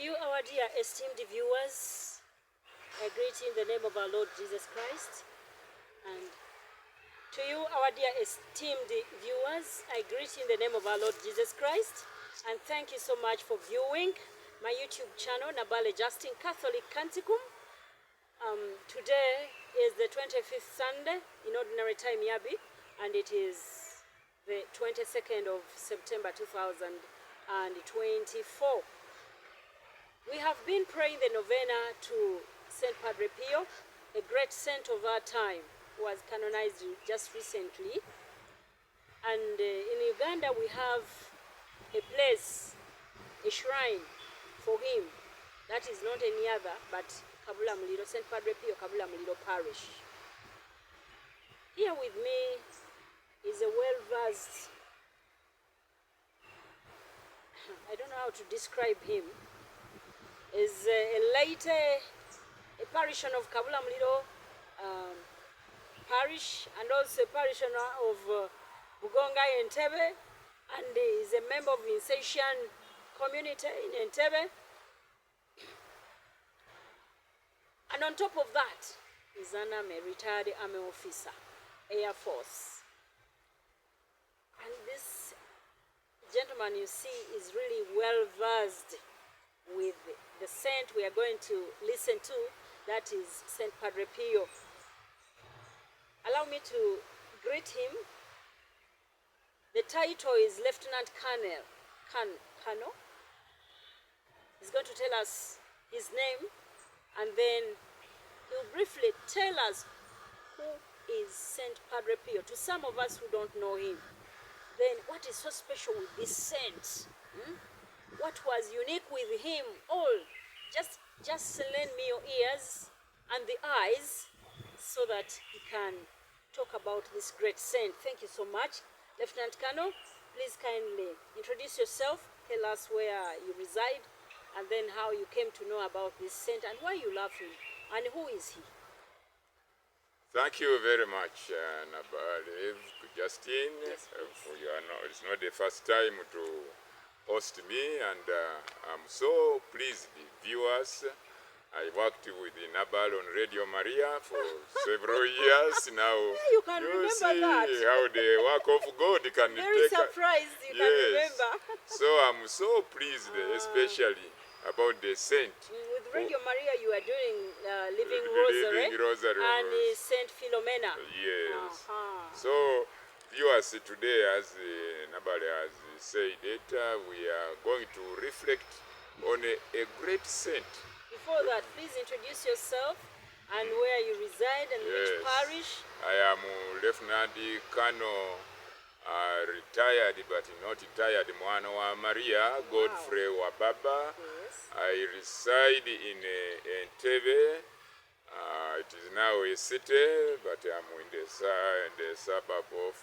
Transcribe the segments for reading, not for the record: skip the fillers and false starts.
To you, our dear esteemed viewers, I greet you in the name of our Lord Jesus Christ. And to you, our dear esteemed viewers, I greet you in the name of our Lord Jesus Christ. And thank you so much for viewing my YouTube channel, Nabale Justin Catholic Canticum. Today is the 25th Sunday in Ordinary Time Yabi, and it is the 22nd of September 2024. We have been praying the novena to St Padre Pio, a great saint of our time, who was canonized just recently. And in Uganda we have a place, a shrine for him, that is not any other but Kabula Muliro, St Padre Pio Kabula Muliro Parish. Here with me is a well-versed, I don't know how to describe him, is a parishioner of Kabula Muliro Parish, and also a parishioner of Bugonga Entebbe, and is a member of the Vincentian community in Entebbe. And on top of that is an retired army officer, Air Force. And this gentleman you see is really well versed with the saint we are going to listen to, that is St Padre Pio. Allow me to greet him. The title is Lieutenant Colonel. He's going to tell us his name, and then he'll briefly tell us who is St Padre Pio. To some of us who don't know him, then what is so special with this saint? What was unique with him? All just lend me your ears and the eyes so that he can talk about this great saint. Thank you so much. Lieutenant Colonel, please kindly introduce yourself, tell us where you reside, and then how you came to know about this saint and why you love him, and who is he? Thank you very much, Nabale Justin. Yes, it's not the first time to host me, and I'm so pleased, viewers. I worked with Nabal on Radio Maria for several years now. Yeah, you can remember see that. How the work of God can Very take. surprised you can remember. So I'm so pleased, especially about the saint. With Radio Maria, you are doing Living Rosary and Saint Philomena. Yes. So, viewers, today, as Nabale has said it, we are going to reflect on a great saint. Before that, please introduce yourself and where you reside and which parish. I am Lieutenant Colonel, retired but not retired, Mwana wa Maria, Godfrey Wababa. Yes. I reside in Entebbe. It is now a city, but I'm in the suburb of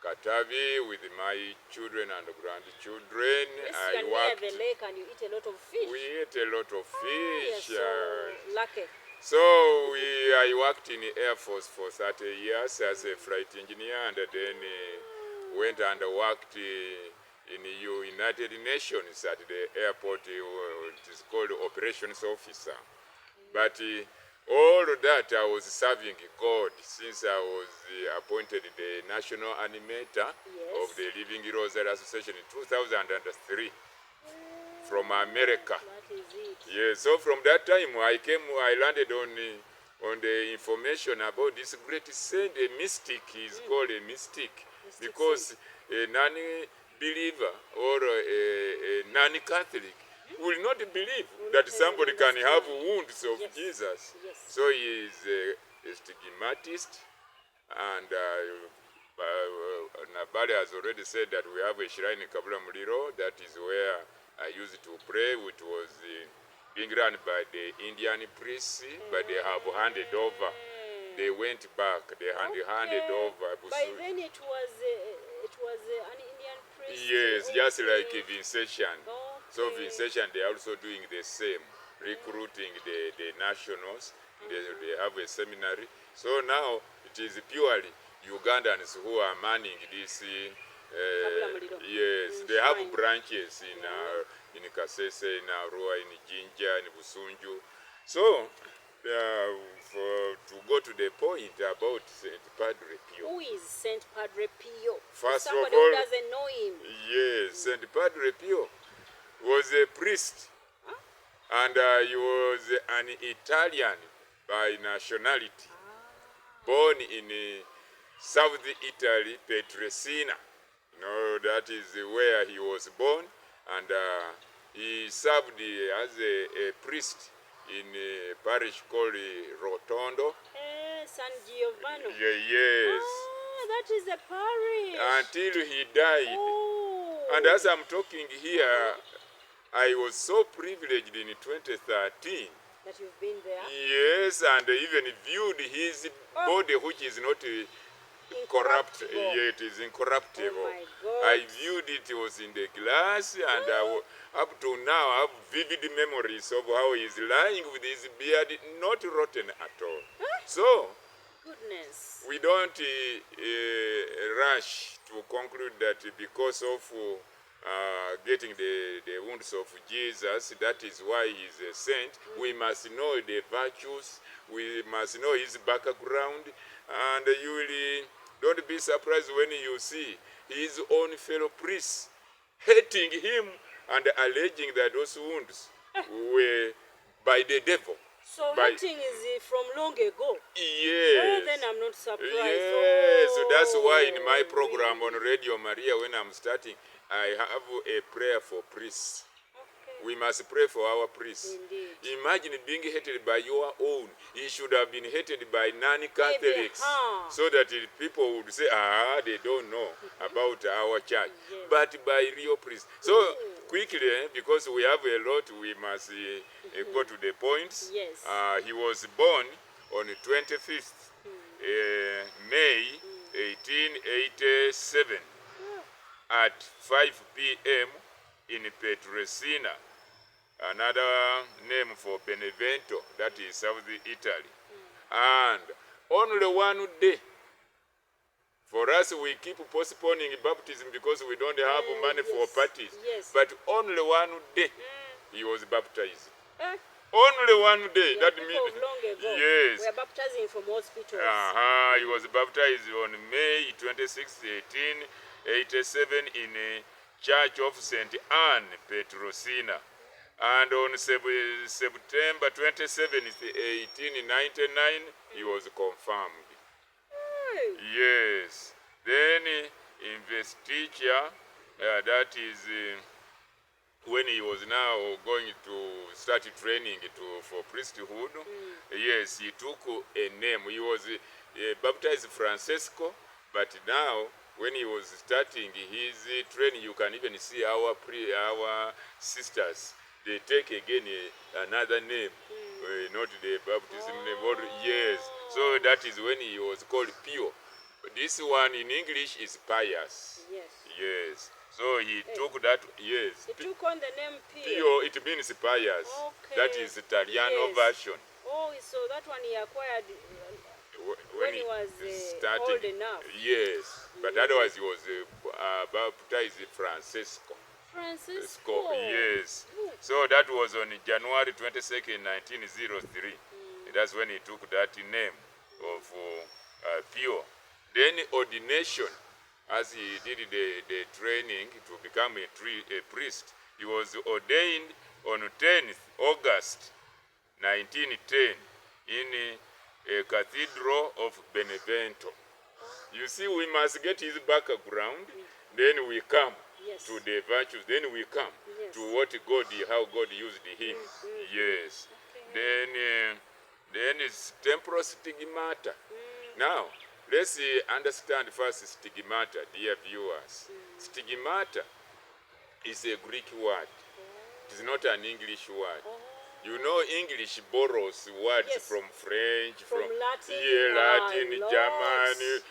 Katavi with my children and grandchildren. Yes, you are near the lake and you eat a lot of fish. We eat a lot of fish. Yes, so lucky. So I worked in the Air Force for 30 years as a flight engineer, and then went and worked in the United Nations at the airport. It is called Operations Officer. But all that I was serving God since I was appointed the national animator of the Living Rosary Association in 2003 from America. That is it. Yes, so from that time I landed on the information about this great saint, a mystic. He's called a mystic because a non-believer or a non-Catholic will not believe that somebody can have wounds of Jesus. Yes. So he is a stigmatist, and Nabale has already said that we have a shrine in Kabula Muliro. That is where I used to pray, which was being run by the Indian priests, but they have handed over. They went back, they handed over. By then it was an Indian priest. Yes, just like Vincentian. So Okay. Vincentian, they are also doing the same, recruiting the nationals. They have a seminary. So now it is purely Ugandans who are manning this. Yes, they have branches in in Kasese, in Arua, in Jinja, in Busunju. So, to go to the point about St. Padre Pio. Who is St. Padre Pio? First of Somebody all, who doesn't know him. yes, St. Padre Pio was a priest, and he was an Italian by nationality, born in South Italy, Petresina. That is where he was born, and he served as a priest in a parish called Rotondo. San Giovanni. Yes. Ah, that is the parish. Until he died. Oh. And as I'm talking here, I was so privileged in 2013. That you've been there? Yes, and even viewed his body, which is not corrupt. Yeah, it is incorruptible. Oh my God. I viewed it was in the glass, and up to now I have vivid memories of how he's lying with his beard not rotten at all. So, goodness, we don't rush to conclude that because of getting the wounds of Jesus, that is why he's a saint. We must know the virtues, we must know his background, and you will don't be surprised when you see his own fellow priests hating him and alleging that those wounds were by the devil. So hating is from long ago? Yes. Oh, then I'm not surprised. Yes, so that's why in my program really? on Radio Maria, when I'm starting, I have a prayer for priests. Okay. We must pray for our priests. Indeed. Imagine being hated by your own. He should have been hated by non-Catholics, so that people would say, they don't know about our church. Yes. But by real priests. So quickly, because we have a lot, we must go to the points. Yes. He was born on the 25th May 1887 at 5 p.m. in Petresina. Another name for Benevento, that is South Italy. And only one day. For us, we keep postponing baptism because we don't have money for parties. Yes. But only one day he was baptized. Eh? Only one day. Yeah, That means long ago. yes. We are baptizing from hospitals. He was baptized on May 26, 1887 in a church of St. Anne, Petrosina. And on September 27, 1899, he was confirmed. Hey. Yes. Then investiture, that is when he was now going to start training for priesthood. Yes, he took a name. He was baptized Francesco, but now when he was starting his training, you can even see our sisters. They take again another name, not the baptism name. Yes, so that is when he was called Pio. This one in English is pious. Yes. Yes. So he took that. Yes. He took on the name Pio. Pio, it means pious. Okay. That is Italiano version. Oh, so that one he acquired When he was started. old enough. Yes, but otherwise he was baptized Francesco. Francisco. Yes. So that was on January 22nd, 1903. That's when he took that name of Pio. Then ordination, as he did the training to become a priest, he was ordained on 10th August 1910 in a cathedral of Benevento. You see, we must get his background, then we come to the virtues, then we come to what how God used him. Yes. Okay. Then it's temporal stigmata. Now, let's understand first stigmata, dear viewers. Stigmata is a Greek word. It is not an English word. You know, English borrows words from French, from Latin, Latin, German,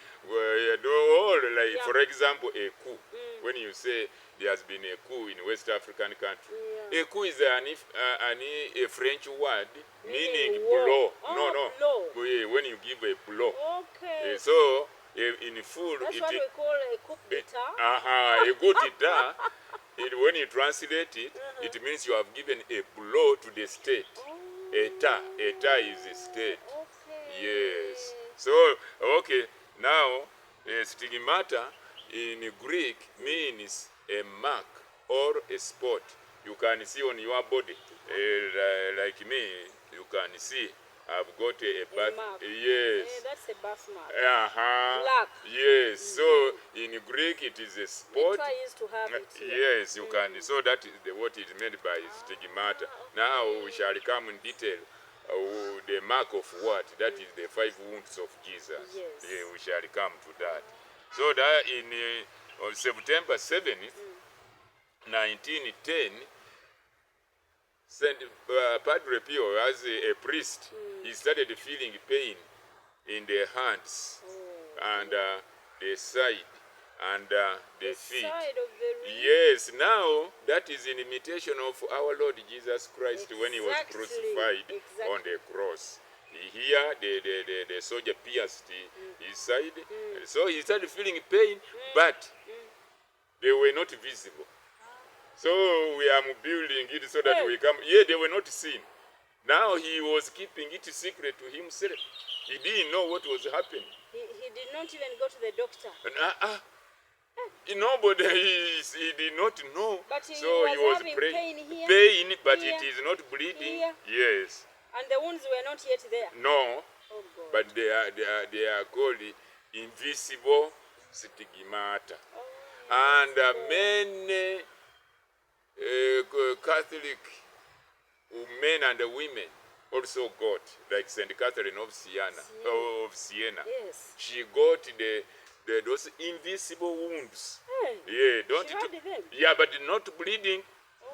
for example, a coup. When you say there has been a coup in West African country, a coup is a French word meaning blow. Blow. When you give a blow. Okay. So in full, that's what we call a coup d'etat. a coup d'etat. When you translate it, it means you have given a blow to the state. Eta is the state. Okay. Yes. So, okay, now, stigmata in Greek means a mark or a spot you can see on your body. Like me, you can see I've got a birth. mark. Yes. That's a birthmark. Black. Yes. So in Greek it is a spot. I used to have it here. Yes, you can. So that is what is meant by stigmata. Okay. Now we shall come in detail. The mark of what? That is the 5 wounds of Jesus. Yes. Yeah, we shall come to that. So that in on September 7th, 1910, St Padre Pio, as a priest, he started feeling pain in the hands and the side and the feet. Side of the Yes, now that is in imitation of our Lord Jesus Christ when he was crucified on the cross. Here the soldier pierced his side, so he started feeling pain, but they were not visible. So we are building it so that we come. Yeah, they were not seen. Now he was keeping it secret to himself. He didn't know what was happening. He did not even go to the doctor. Nobody, he did not know. But he so was he was having praying. Pain, But here, it is not bleeding. here. Yes. And the wounds were not yet there. No. Oh God. But they are called invisible stigmata. And many Catholic men and women also got, like St. Catherine of Siena. Yes. She got those invisible wounds. Hey, Yeah, she had them. Yeah, but not bleeding.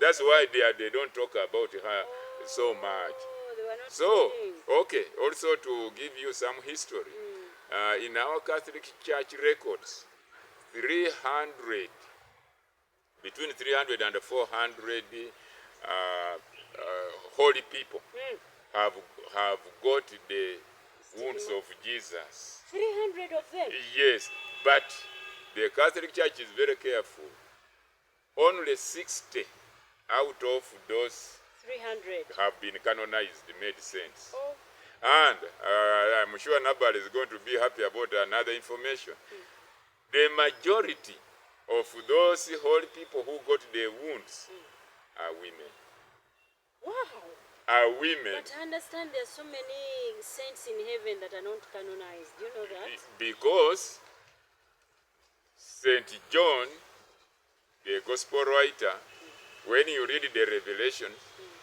That's why they don't talk about her so much. They were not So, bleeding. okay, also to give you some history, in our Catholic Church records, between 300 and 400 holy people have got the wounds of Jesus. 300 of them? Yes, but the Catholic Church is very careful. Only 60 out of those 300 have been canonized, made saints. Oh. And I'm sure nobody is going to be happy about another information. The majority of those holy people who got the wounds are women. Wow. Are women. But I understand there's so many saints in heaven that are not canonized. Do you know that? Because St. John, the gospel writer, when you read the Revelation,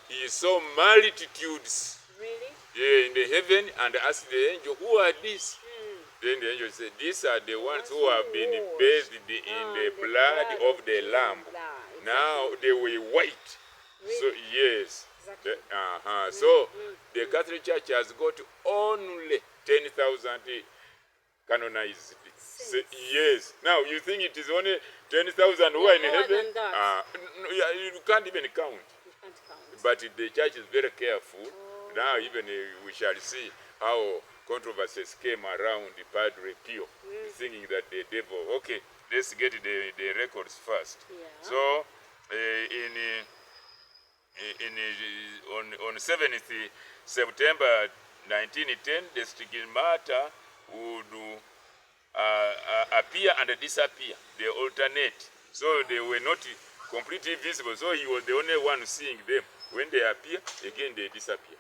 he saw multitudes Really? in the heaven and asked the angel, who are these? Then the angel said, these are the ones who have been bathed in the blood of the Lamb. Exactly. Now they were white. Really? So, yes. Exactly. So the Catholic Church has got only 10,000 canonized. Yes. Now you think it is only 10,000 who are in heaven? No, you can't even count. You can't count. But the church is very careful. Now even we shall see how controversies came around the Padre Pio, thinking that the devil. Okay, let's get the records first. Yeah. So on 7th September 1910, the stigmata would appear and disappear. They alternate. So they were not completely visible. So he was the only one seeing them. When they appear, again they disappear.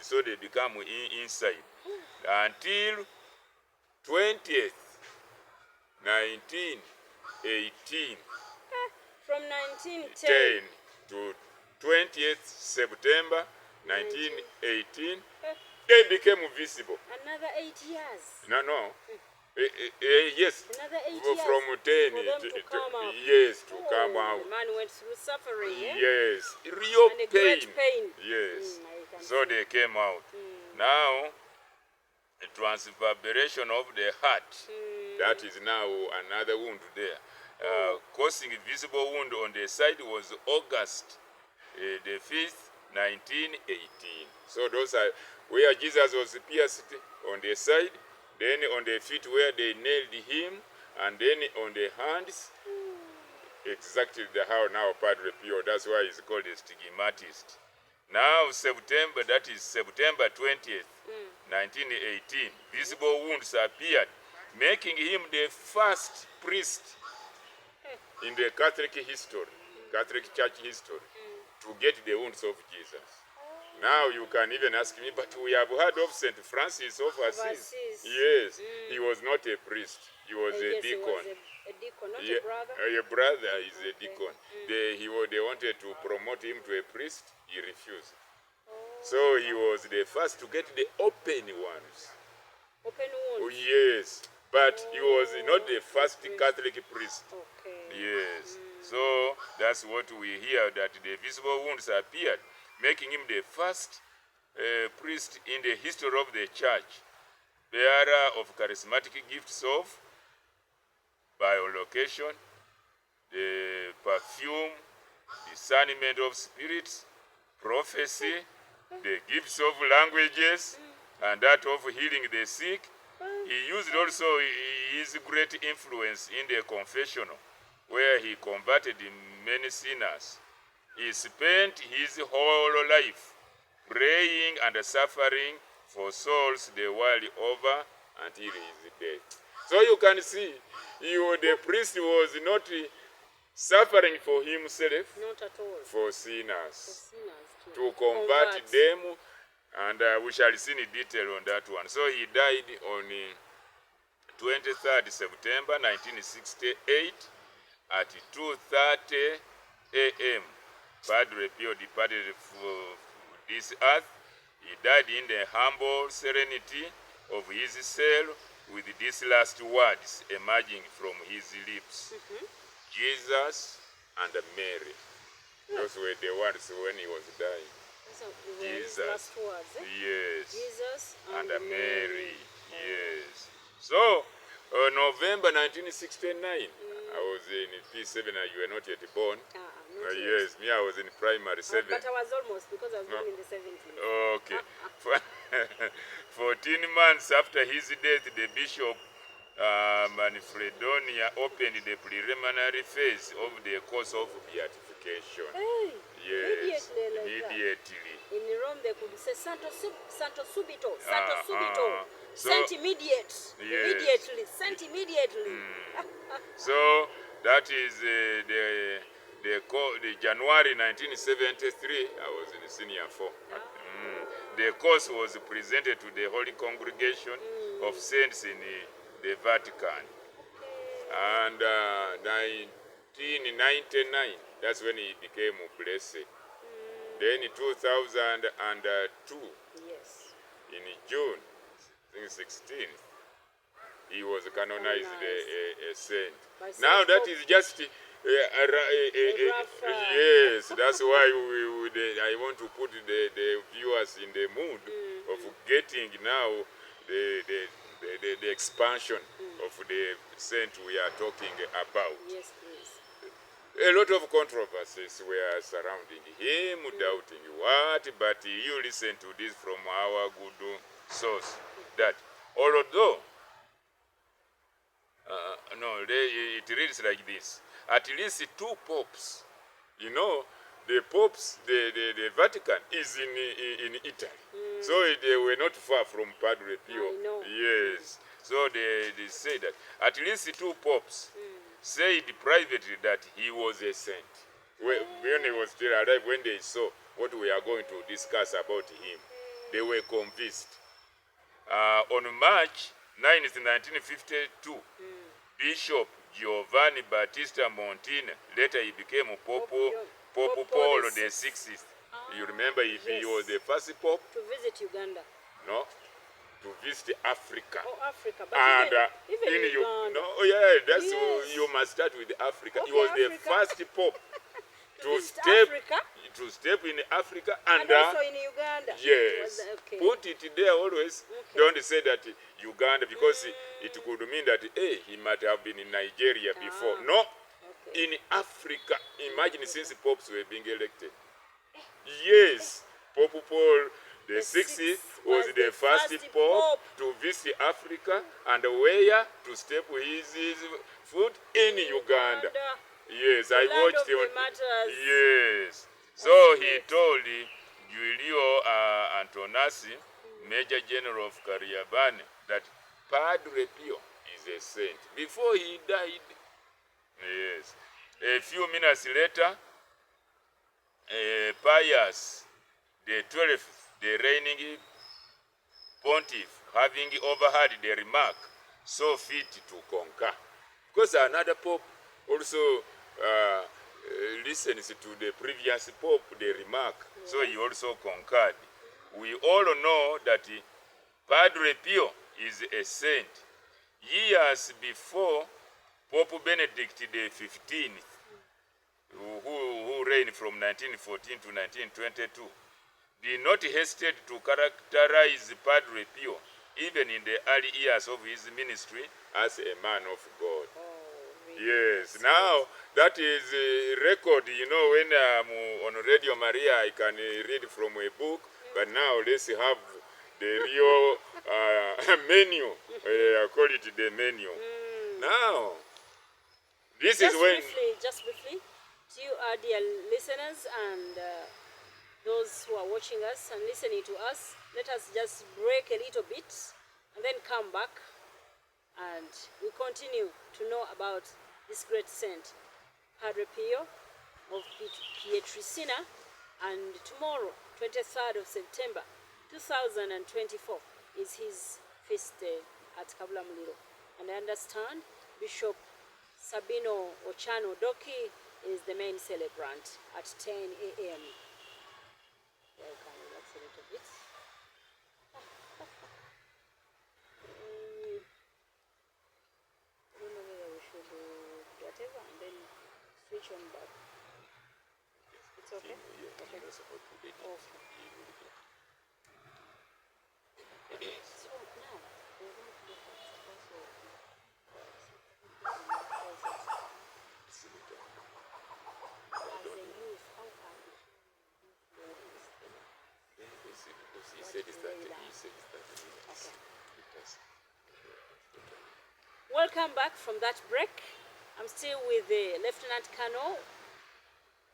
So they become inside. Until 20th, 1918. From 1910 to 20th September 1918, they became visible. Another 8 years. No. Yes. Another 8 years. From 10 for them to come out. Yes, to come out. The man went through suffering. Yes, real and a pain. great pain. Yes. I can So they came out. Now, a transverberation of the heart. That is now another wound there. Causing a visible wound on the side was August the 5th, 1918. So those are where Jesus was pierced on the side, then on the feet where they nailed him, and then on the hands exactly how now Padre Pio, that's why he's called a stigmatist. Now September, that is September 20th, 1918, visible wounds appeared, making him the first priest in the Catholic history, Catholic Church history, to get the wounds of Jesus. Now you can even ask me, but we have heard of St. Francis of Assisi. Yes, he was not a priest. He was a Yes, he deacon. was a deacon, not Yeah, a brother. a brother is a deacon. They wanted to promote him to a priest. He refused. So he was the first to get the open ones. Open Oh, wounds. yes, but he was not the first Catholic priest. Okay. Yes. So that's what we hear, that the visible wounds appeared, making him the first priest in the history of the church, bearer of charismatic gifts of biolocation, the perfume, discernment of spirits, prophecy, the gifts of languages, and that of healing the sick. He used also his great influence in the confessional, where he converted many sinners. He spent his whole life praying and suffering for souls the world over until his death. So you can see, the priest was not suffering for himself, Not at all. for sinners, Sinners to convert them, and we shall see in detail on that one. So he died on 23rd September 1968 at 2:30 a.m. Padre Pio departed for this earth. He died in the humble serenity of his cell with these last words emerging from his lips. Jesus and Mary. Those were the words when he was dying. So his last words, eh? Yes. Jesus And and Mary. Yes. So, November 1969, I was in P7, you were not yet born. Not yet. Yes, me, I was in primary 7. But I was almost, because I was born in the 70s. Okay. 14 months after his death, the Bishop Manfredonia opened the preliminary phase of the course of beatification. Hey, Yes, immediately. In Rome, they could say Santo Subito, Santo So, Subito, Saint Immediate, yes. immediately, Saint Immediately. So that is the January 1973. I was in senior 4. The course was presented to the Holy Congregation of Saints in the Vatican. And 1999, that's when he became blessed. Then in 2002, Yes. in June 16th, he was canonized a saint. Now that is just yes, that's why I want to put the viewers in the mood of getting now the expansion of the saint we are talking about. Yes, please. A lot of controversies were surrounding him, doubting what, but you listen to this from our good source, that although it reads like this: at least 2 popes, the popes, the Vatican is in Italy, so they were not far from Padre Pio. I know. Yes, so they say that at least 2 popes said privately that he was a saint when he was still alive. When they saw what we are going to discuss about him, they were convinced. On March 9th, 1952, Bishop Giovanni Battista Montini, later he became Pope Paul the Sixth. You remember, he was the first Pope? To visit Uganda. No, to visit Africa. Oh, Africa. But And even in Uganda. that's Yes. you must start with Africa. Okay, He was the Africa. first Pope to visit step Africa. in Africa And also in Uganda. yes. Okay. Put it there always. Okay. Don't say that Uganda, because it could mean that he might have been in Nigeria before. No, Okay. in Africa. Imagine, since popes were being elected. Yes, Pope Paul the Sixth was the first Pope to visit Africa, and where to step his foot in Uganda. Yes, The I land watched of the martyrs. Yes. So That's he great. told Giulio Antonassi, Major General of Cariabane, that Padre Pio is a saint. Before he died, yes. A few minutes later, Pius the 12th, the reigning pontiff, having overheard the remark, so fit to conquer. Because another pope also listens to the previous pope, the remark, yes. So he also concurred. We all know that Padre Pio is a saint. Years before, Pope Benedict the 15th, who reigned from 1914 to 1922, did not hesitate to characterize Padre Pio, even in the early years of his ministry, as a man of God. Oh, really? Yes. Now, that is a record. You know, when I'm on Radio Maria, I can read from a book, but now let's have the real menu. I call it the menu. Now, this is when... Just briefly, to you, our dear listeners, and those who are watching us and listening to us, let us just break a little bit and then come back and we continue to know about this great saint, Padre Pio of Pietrelcina, and tomorrow, 23rd of September 2024, is his feast day at Kabulamuliro. And I understand Bishop Sabino Ochano Doki is the main celebrant at 10 a.m. Yeah, you can relax a little bit. I don't know whether we should do whatever and then switch on back. It's okay? Okay. Okay. So now we're going to look at also as a youth, how can he said that. Welcome back from that break. I'm still with the Lieutenant Colonel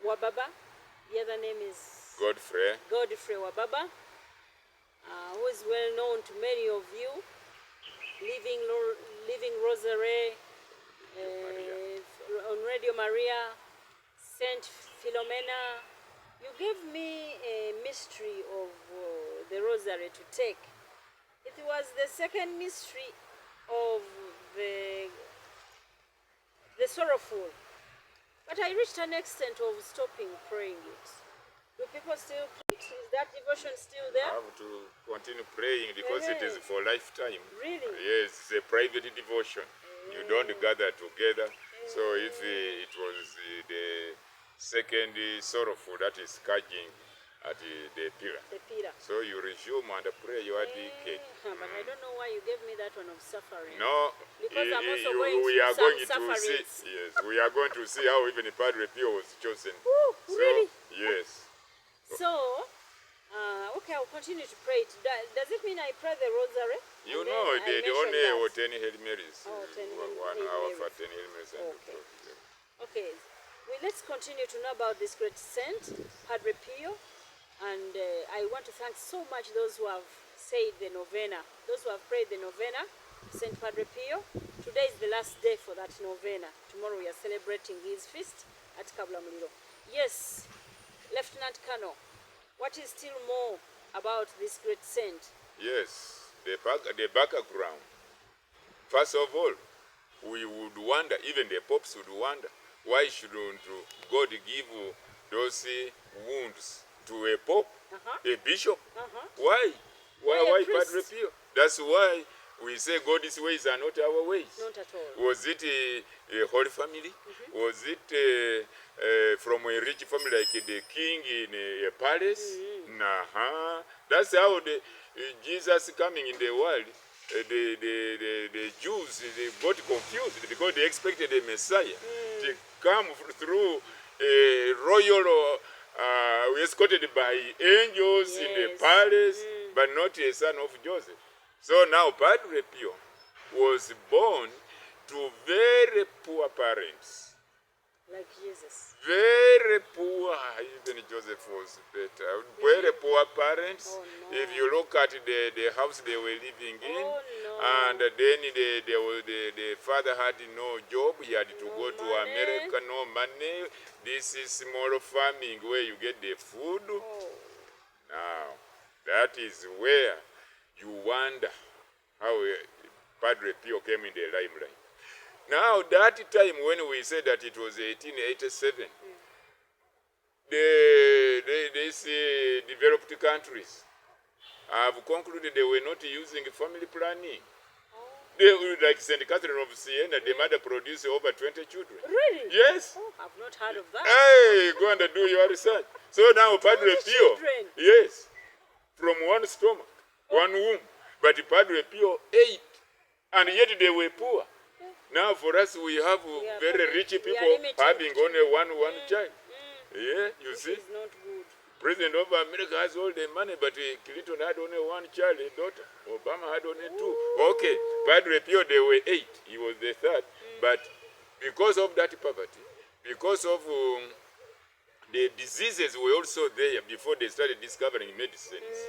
Wababa. The other name is Godfrey Wababa, who is well known to many of you. Living Rosary on Radio Maria, Saint Philomena. You gave me a mystery of the Rosary to take. It was the second mystery of the sorrowful. But I reached an extent of stopping praying it. Do people still pray? Is that devotion still there? I have to continue praying because it is for lifetime. Really? Yes, it's a private devotion. You don't gather together. So if it was the second sorrowful, that is scourging at the pillar. So you resume and pray your decade. But I don't know why you gave me that one of suffering. No, because I'm also we are going to see. sufferings. Yes, we are going to see how even Padre Pio was chosen. Ooh, so, really? Yes. So, okay, I'll continue to pray it. Does it mean I pray the Rosary? You know, the only 10 Hail Marys. 10 1 hour for 10 Hail Marys. Okay. Okay. Well, let's continue to know about this great saint, Padre Pio. And I want to thank so much those who have said the novena, those who have prayed the novena, St. Padre Pio. Today is the last day for that novena. Tomorrow we are celebrating his feast at Kabulamuliro. Yes, Lieutenant Colonel, what is still more about this great saint? Yes, the background. First of all, we would wonder, even the popes would wonder, why shouldn't God give those wounds to a pope, a bishop? Why? Why Padre Pio? That's why we say God's ways are not our ways. Not at all. Was it a holy family? Was it from a rich family like the king in a palace? That's how Jesus coming in the world. The Jews, they got confused because they expected a Messiah to come through a royal, escorted by angels in the palace, but not a son of Joseph. So now Padre Pio was born to very poor parents. Like Jesus. Very poor. Even Joseph was better. Very poor parents. Oh, no. If you look at the house they were living in, Oh, no. and then the father had no job. He had to go to money. America, no money. This is small farming where you get the food. Oh. Now, that is where you wonder how Padre Pio came in the limelight. Now, that time when we said that it was 1887, these developed countries have concluded they were not using family planning. They, like St. Catherine of Siena, the mother produced over 20 children. Really? Yes. Oh, I've not heard of that. Hey, go and do your research. So now Padre Pio, children. yes, from one stomach, one womb. But Padre Pio 8, and yet they were poor. Now for us, we have very rich people having only one child. Yeah, you see. It's not good. President of America has all the money, but Clinton had only one child, a daughter. Obama had only 2. Okay, Padre Pio, they were 8. He was the 3rd. But because of that poverty, because of the diseases were also there before they started discovering medicines,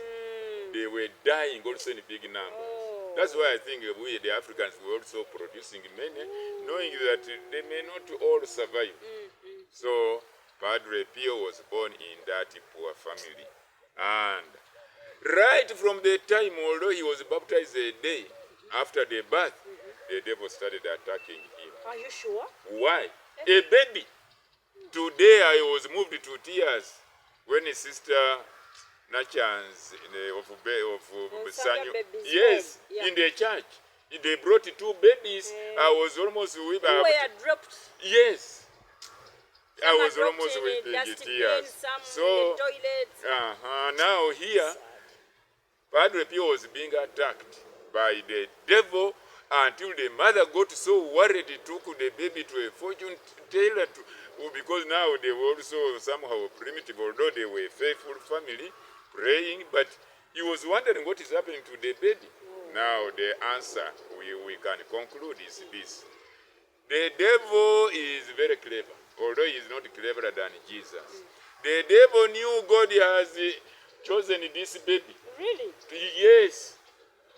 they were dying also in big numbers. That's why I think we, the Africans, were also producing many, knowing that they may not all survive. So Padre Pio was born in that poor family. And right from the time, although he was baptized a day after the birth, the devil started attacking him. Are you sure? Why? A baby. Today I was moved to tears when his sister Nachans of Sanyo, yes, in the church. They brought 2 babies. I was almost weeping. Who were dropped? Yes. Some I was are dropped almost in weeping in dustbin, tears. some So, in the toilets. now here, Padre Pio was being attacked by the devil until the mother got so worried, he took the baby to a fortune teller because now they were also somehow primitive, although they were a faithful family, praying, but he was wondering what is happening to the baby. Now the answer we can conclude is this. The devil is very clever, although he is not cleverer than Jesus. The devil knew God has chosen this baby. Really? Yes.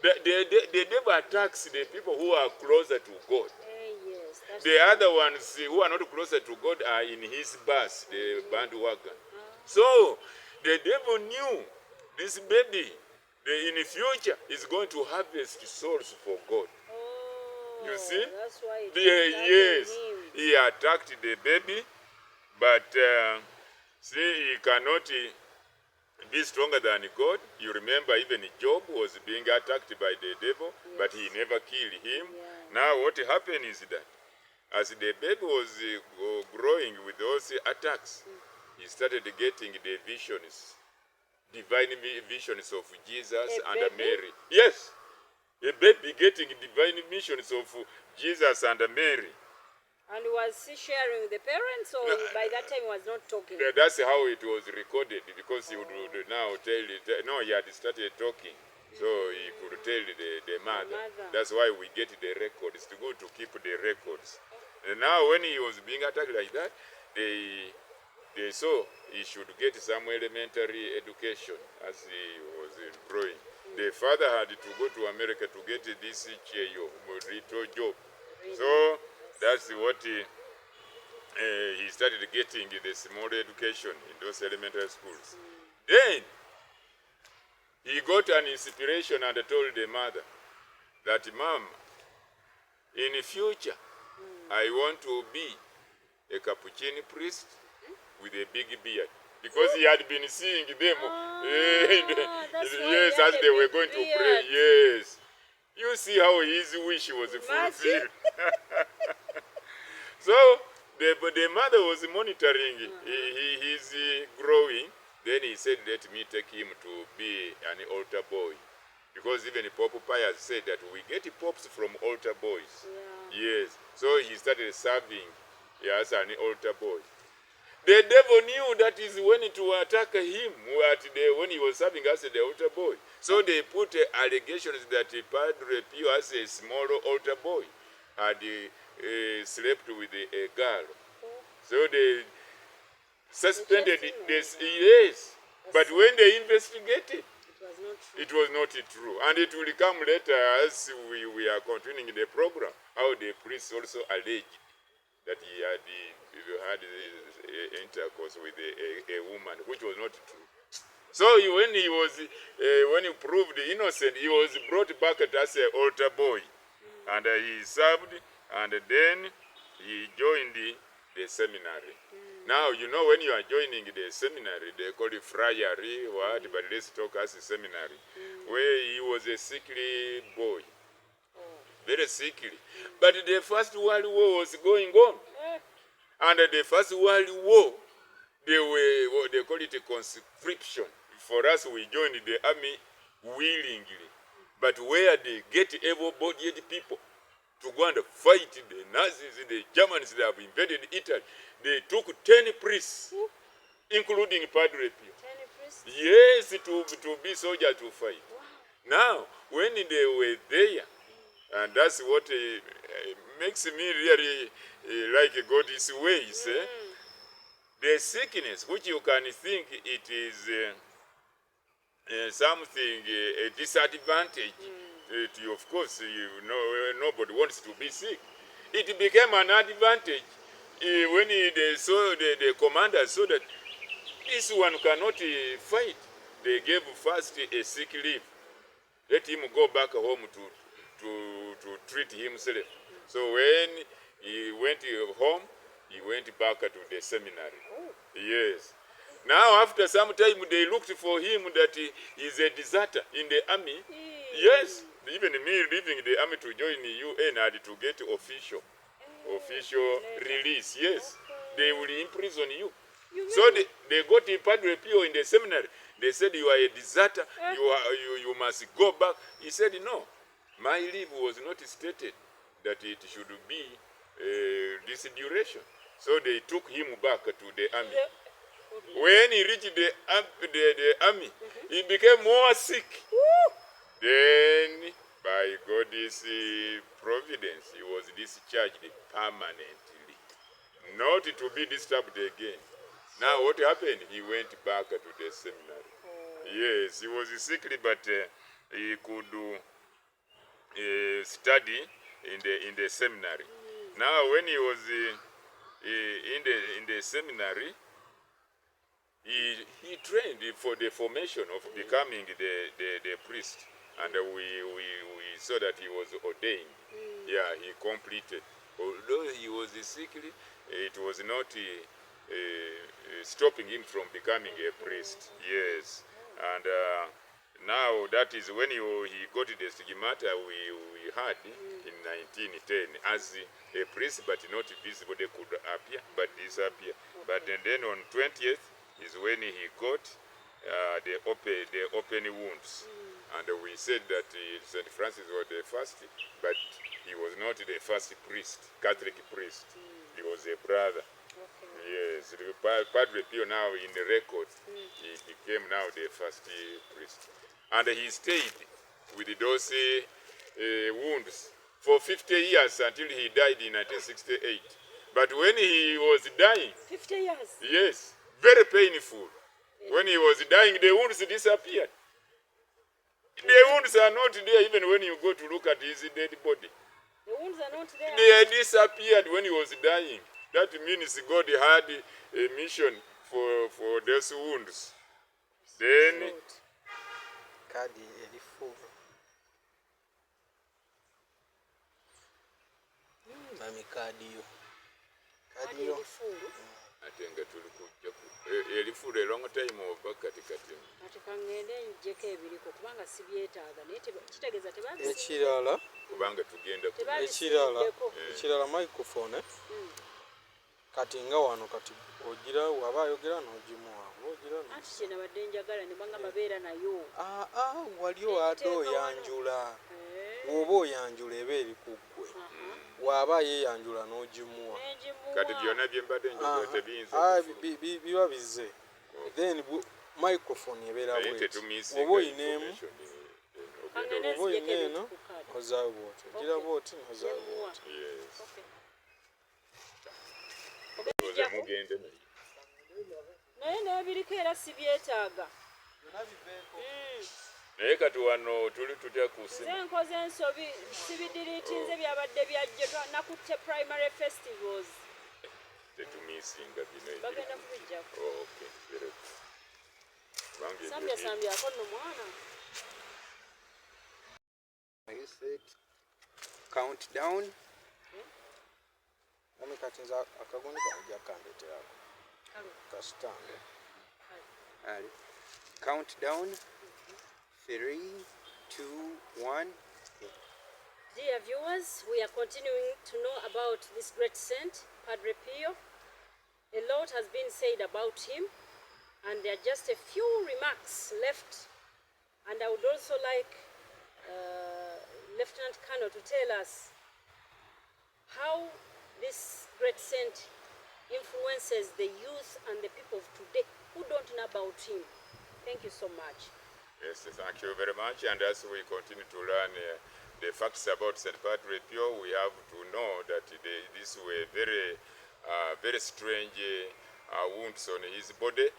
The devil attacks the people who are closer to God. Yes, the other ones who are not closer to God are in his bus, the bandwagon. So the devil knew this baby in the future is going to harvest souls for God. You see? That's why Yes, he attacked the baby, but see, he cannot be stronger than God. You remember even Job was being attacked by the devil, but he never killed him. Now what happened is that as the baby was growing with those attacks, he started getting the visions, divine visions of Jesus and Mary. Yes, a baby getting divine visions of Jesus and Mary. And was he sharing with the parents, or by that time he was not talking? That's how it was recorded, because he would now tell it. No, he had started talking, so he could tell the mother. That's why we get the records. It's good to keep the records. And now when he was being attacked like that, they saw he should get some elementary education as he was growing. The father had to go to America to get this little job. So that's what he started getting the small education in those elementary schools. Then he got an inspiration and told the mother that, Mom, in the future, I want to be a Capuchin priest with a big beard. Because he had been seeing them, yes, as they were going to pray. Yes. You see how his wish was fulfilled. So the mother was monitoring his growing. Then he said, let me take him to be an altar boy. Because even Pope Pius said that we get popes from altar boys. Yes. So he started serving as an altar boy. The devil knew that is when to attack him when he was serving as the altar boy. So they put allegations that Padre Pio, as a small altar boy, had slept with a girl. So they suspended this. Yes, but when they investigated, it was not true. And it will come later as we are continuing the program, how the priest also alleged that he had intercourse with a woman, which was not true. So when he proved innocent, he was brought back as an altar boy, and he served, and then he joined the seminary. Now, you know, when you are joining the seminary, they call it friary, but let's talk as a seminary, where he was a sickly boy, very sickly. But the First World War was going on. And the First World War, they call it a conscription. For us, we joined the army willingly. But where they get able-bodied people to go and fight the Nazis, the Germans that have invaded Italy, they took 10 priests, including Padre Pio. 10 priests? Yes, to be soldiers to fight. Wow. Now, when they were there, and that's what makes me really like God's ways. The sickness, which you can think it is something, a disadvantage. Of course, nobody wants to be sick. It became an advantage when the commander saw that this one cannot fight. They gave first a sick leave. Let him go back home to treat himself. So when he went home, he went back to the seminary. Yes. Now after some time they looked for him that he is a deserter in the army. Yes. Even me leaving the army to join the UN had to get official release. Yes. They will imprison you. So they got Padre Pio in the seminary. They said, you are a deserter, you must go back. He said, no, my leave was not stated that it should be this duration. So they took him back to the army. When he reached the army, he became more sick. Then, by God's providence, he was discharged permanently, not to be disturbed again. Now what happened? He went back to the seminary. Yes, he was sickly, but he could study in the seminary. Now when he was in the seminary, he trained for the formation of becoming the priest, and we saw that he was ordained. Yeah, he completed. Although he was sickly, it was not stopping him from becoming a priest. Yes. And now that is when he got the stigmata we had in 1910 as a priest, but not visible. They could appear but disappear. But then on 20th is when he got the open wounds. And we said that St. Francis was the first, but he was not the first priest, Catholic priest. He was a brother. Yes, Padre Pio now in the record, he became now the first priest. And he stayed with those wounds for 50 years until he died in 1968. But when he was dying... 50 years? Yes, very painful. When he was dying, the wounds disappeared. The wounds are not there even when you go to look at his dead body. The wounds are not there? They disappeared when he was dying. That means God had a mission for those wounds. Then... Kadi elifuru. Mami kadiyo. Kadiyo. Atenga tulikuja elifuru a long time over katikati. Atekangende njeke ebiriko kubanga sibyetaaga naye kitegeeza tebazi. Ekirala kubanga tugenda ekirala microphone. Kati nga wano kati ogira waba ayogera n'ogimuwa ogira anti kye nabadde njagala ne banga babeera nayo wali wadde oyanjula bw'oba oyanjula eba eri ku ggwe waba yeeyanjula n'ogimuwa kati byonna bye mbadde njogera tebiyinza biba bizze then microphone ebeera bweti oba oyinaemu oba oyina eno ozaawe bwoti ogira bwoti nozaawe bwoti. Ndoze mugende naye n'ebiriko era sibyetaaga. naye kati wano tuli tutya ku Nze nkoze ensobi sibidiriitinze byabadde byajjo nakutte primary festivals. tetumisinga bino Bagenda kubijjako. okay very good Sambyako nno mwana. You said count down. Nami kati nza akagundi kanjja kandeterako kasitange. Ali. Count down. 3, 2, 1. Dear viewers, we are continuing to know about this great saint, Padre Pio. A lot has been said about him, and there are just a few remarks left. And I would also like Lieutenant Colonel to tell us how this great saint influences the youth and the people of today who don't know about him. Thank you so much. Yes, thank you very much. And as we continue to learn the facts about St Padre Pio, we have to know that these were very strange wounds on his body.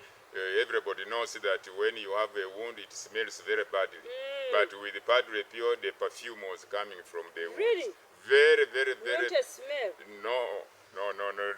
Everybody knows that when you have a wound, it smells very badly. But with Padre Pio, the perfume was coming from the wounds. Really? Very. Not a smell. No,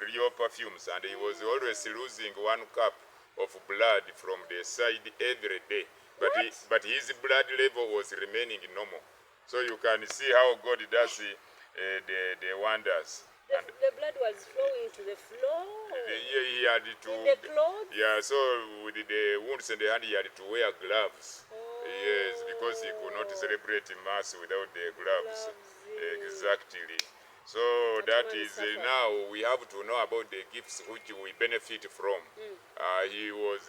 real perfumes. And he was always losing 1 cup of blood from the side every day. But his blood level was remaining normal. So you can see how God does the wonders. The blood was flowing to the floor. He had to. In the clothes? Yeah, so with the wounds in the hand, he had to wear gloves. Yes, because he could not celebrate Mass without the gloves. Exactly. So that is now we have to know about the gifts which we benefit from. He was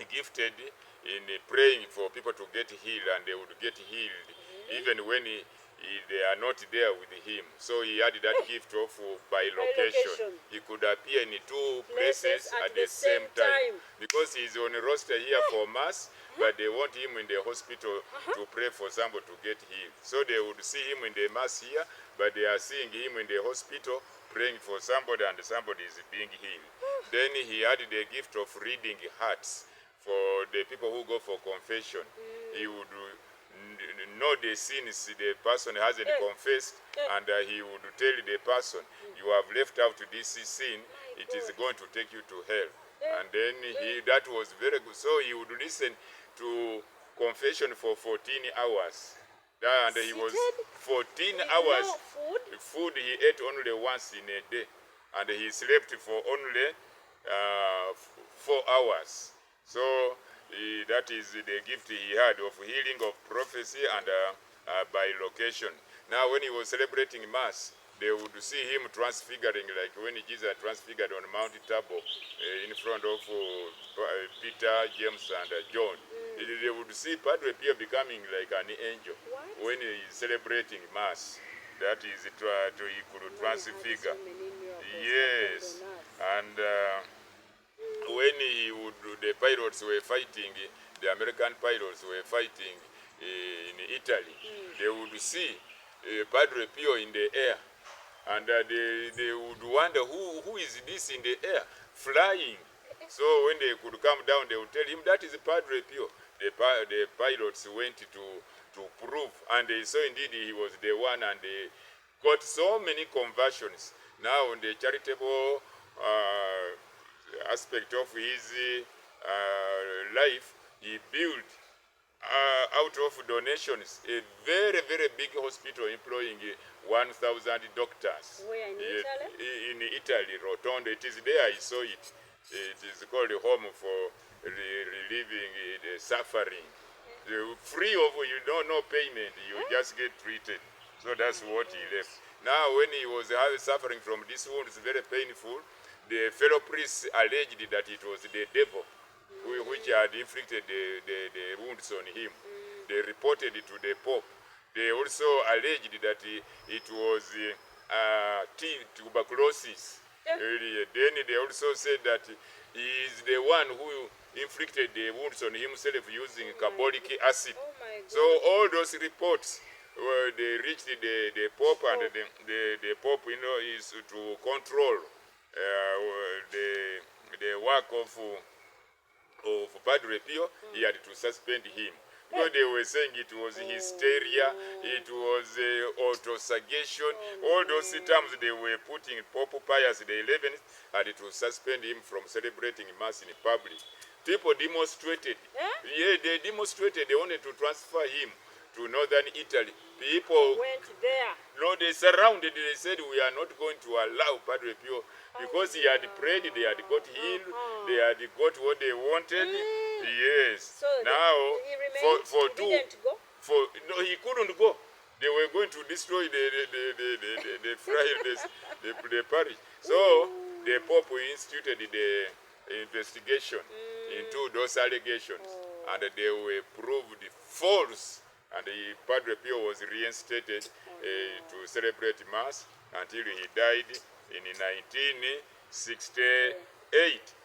gifted in praying for people to get healed, and they would get healed even when they are not there with him. So he had that gift of by location. He could appear in 2 places at the same time. Because he's on a roster here for Mass, but they want him in the hospital to pray for somebody to get healed. So they would see him in the Mass here, but they are seeing him in the hospital praying for somebody, and somebody is being healed. Then he had the gift of reading hearts. For the people who go for confession, he would know the sins the person hasn't confessed, and he would tell the person, you have left out this sin, it is going to take you to hell. And then that was very good. So he would listen to confession for 14 hours. And he was 14 hours. Food he ate only once in a day, and he slept for only 4 hours. So that is the gift he had of healing, of prophecy, and by location. Now when he was celebrating Mass, they would see him transfiguring, like when Jesus transfigured on Mount Tabor in front of Peter, James, and John. They would see Padre Pio becoming like an angel when he is celebrating Mass. That is, he could transfigure. Yes, and when the pilots were fighting, the American pilots were fighting in Italy, they would see Padre Pio in the air, and they would wonder who is this in the air flying. So when they could come down, they would tell him that is Padre Pio. The pilots went to prove, and they saw indeed he was the one, and they got so many conversions. Now on the charitable aspect of his life, he built out of donations a very big hospital employing 1,000 doctors. Where, in Italy? In Italy, Rotondo. It is there I saw it. It is called a home for relieving the suffering. Free of, you don't know payment, you just get treated. So that's what he left. Now when he was suffering from this wound, it's very painful. The fellow priests alleged that it was the devil which had inflicted the wounds on him. They reported it to the Pope. They also alleged that it was tuberculosis. Then they also said that he is the one who inflicted the wounds on himself using carbolic acid. So all those reports, they reached the Pope, and the Pope, is to control the work of Padre Pio, he had to suspend him. Because they were saying it was hysteria, it was autosuggestion, all those terms they were putting Pope Pius the 11th had to suspend him from celebrating Mass in public. People demonstrated. Yeah, they demonstrated. They wanted to transfer him to northern Italy. People went there. No, they surrounded. They said, we are not going to allow Padre Pio because he had prayed, they had got healed, they had got what they wanted. Yes. So now, he remained, no, he couldn't go. They were going to destroy the parish. So the Pope instituted the investigation into those allegations, and they were proved false. And the Padre Pio was reinstated to celebrate Mass until he died in 1968.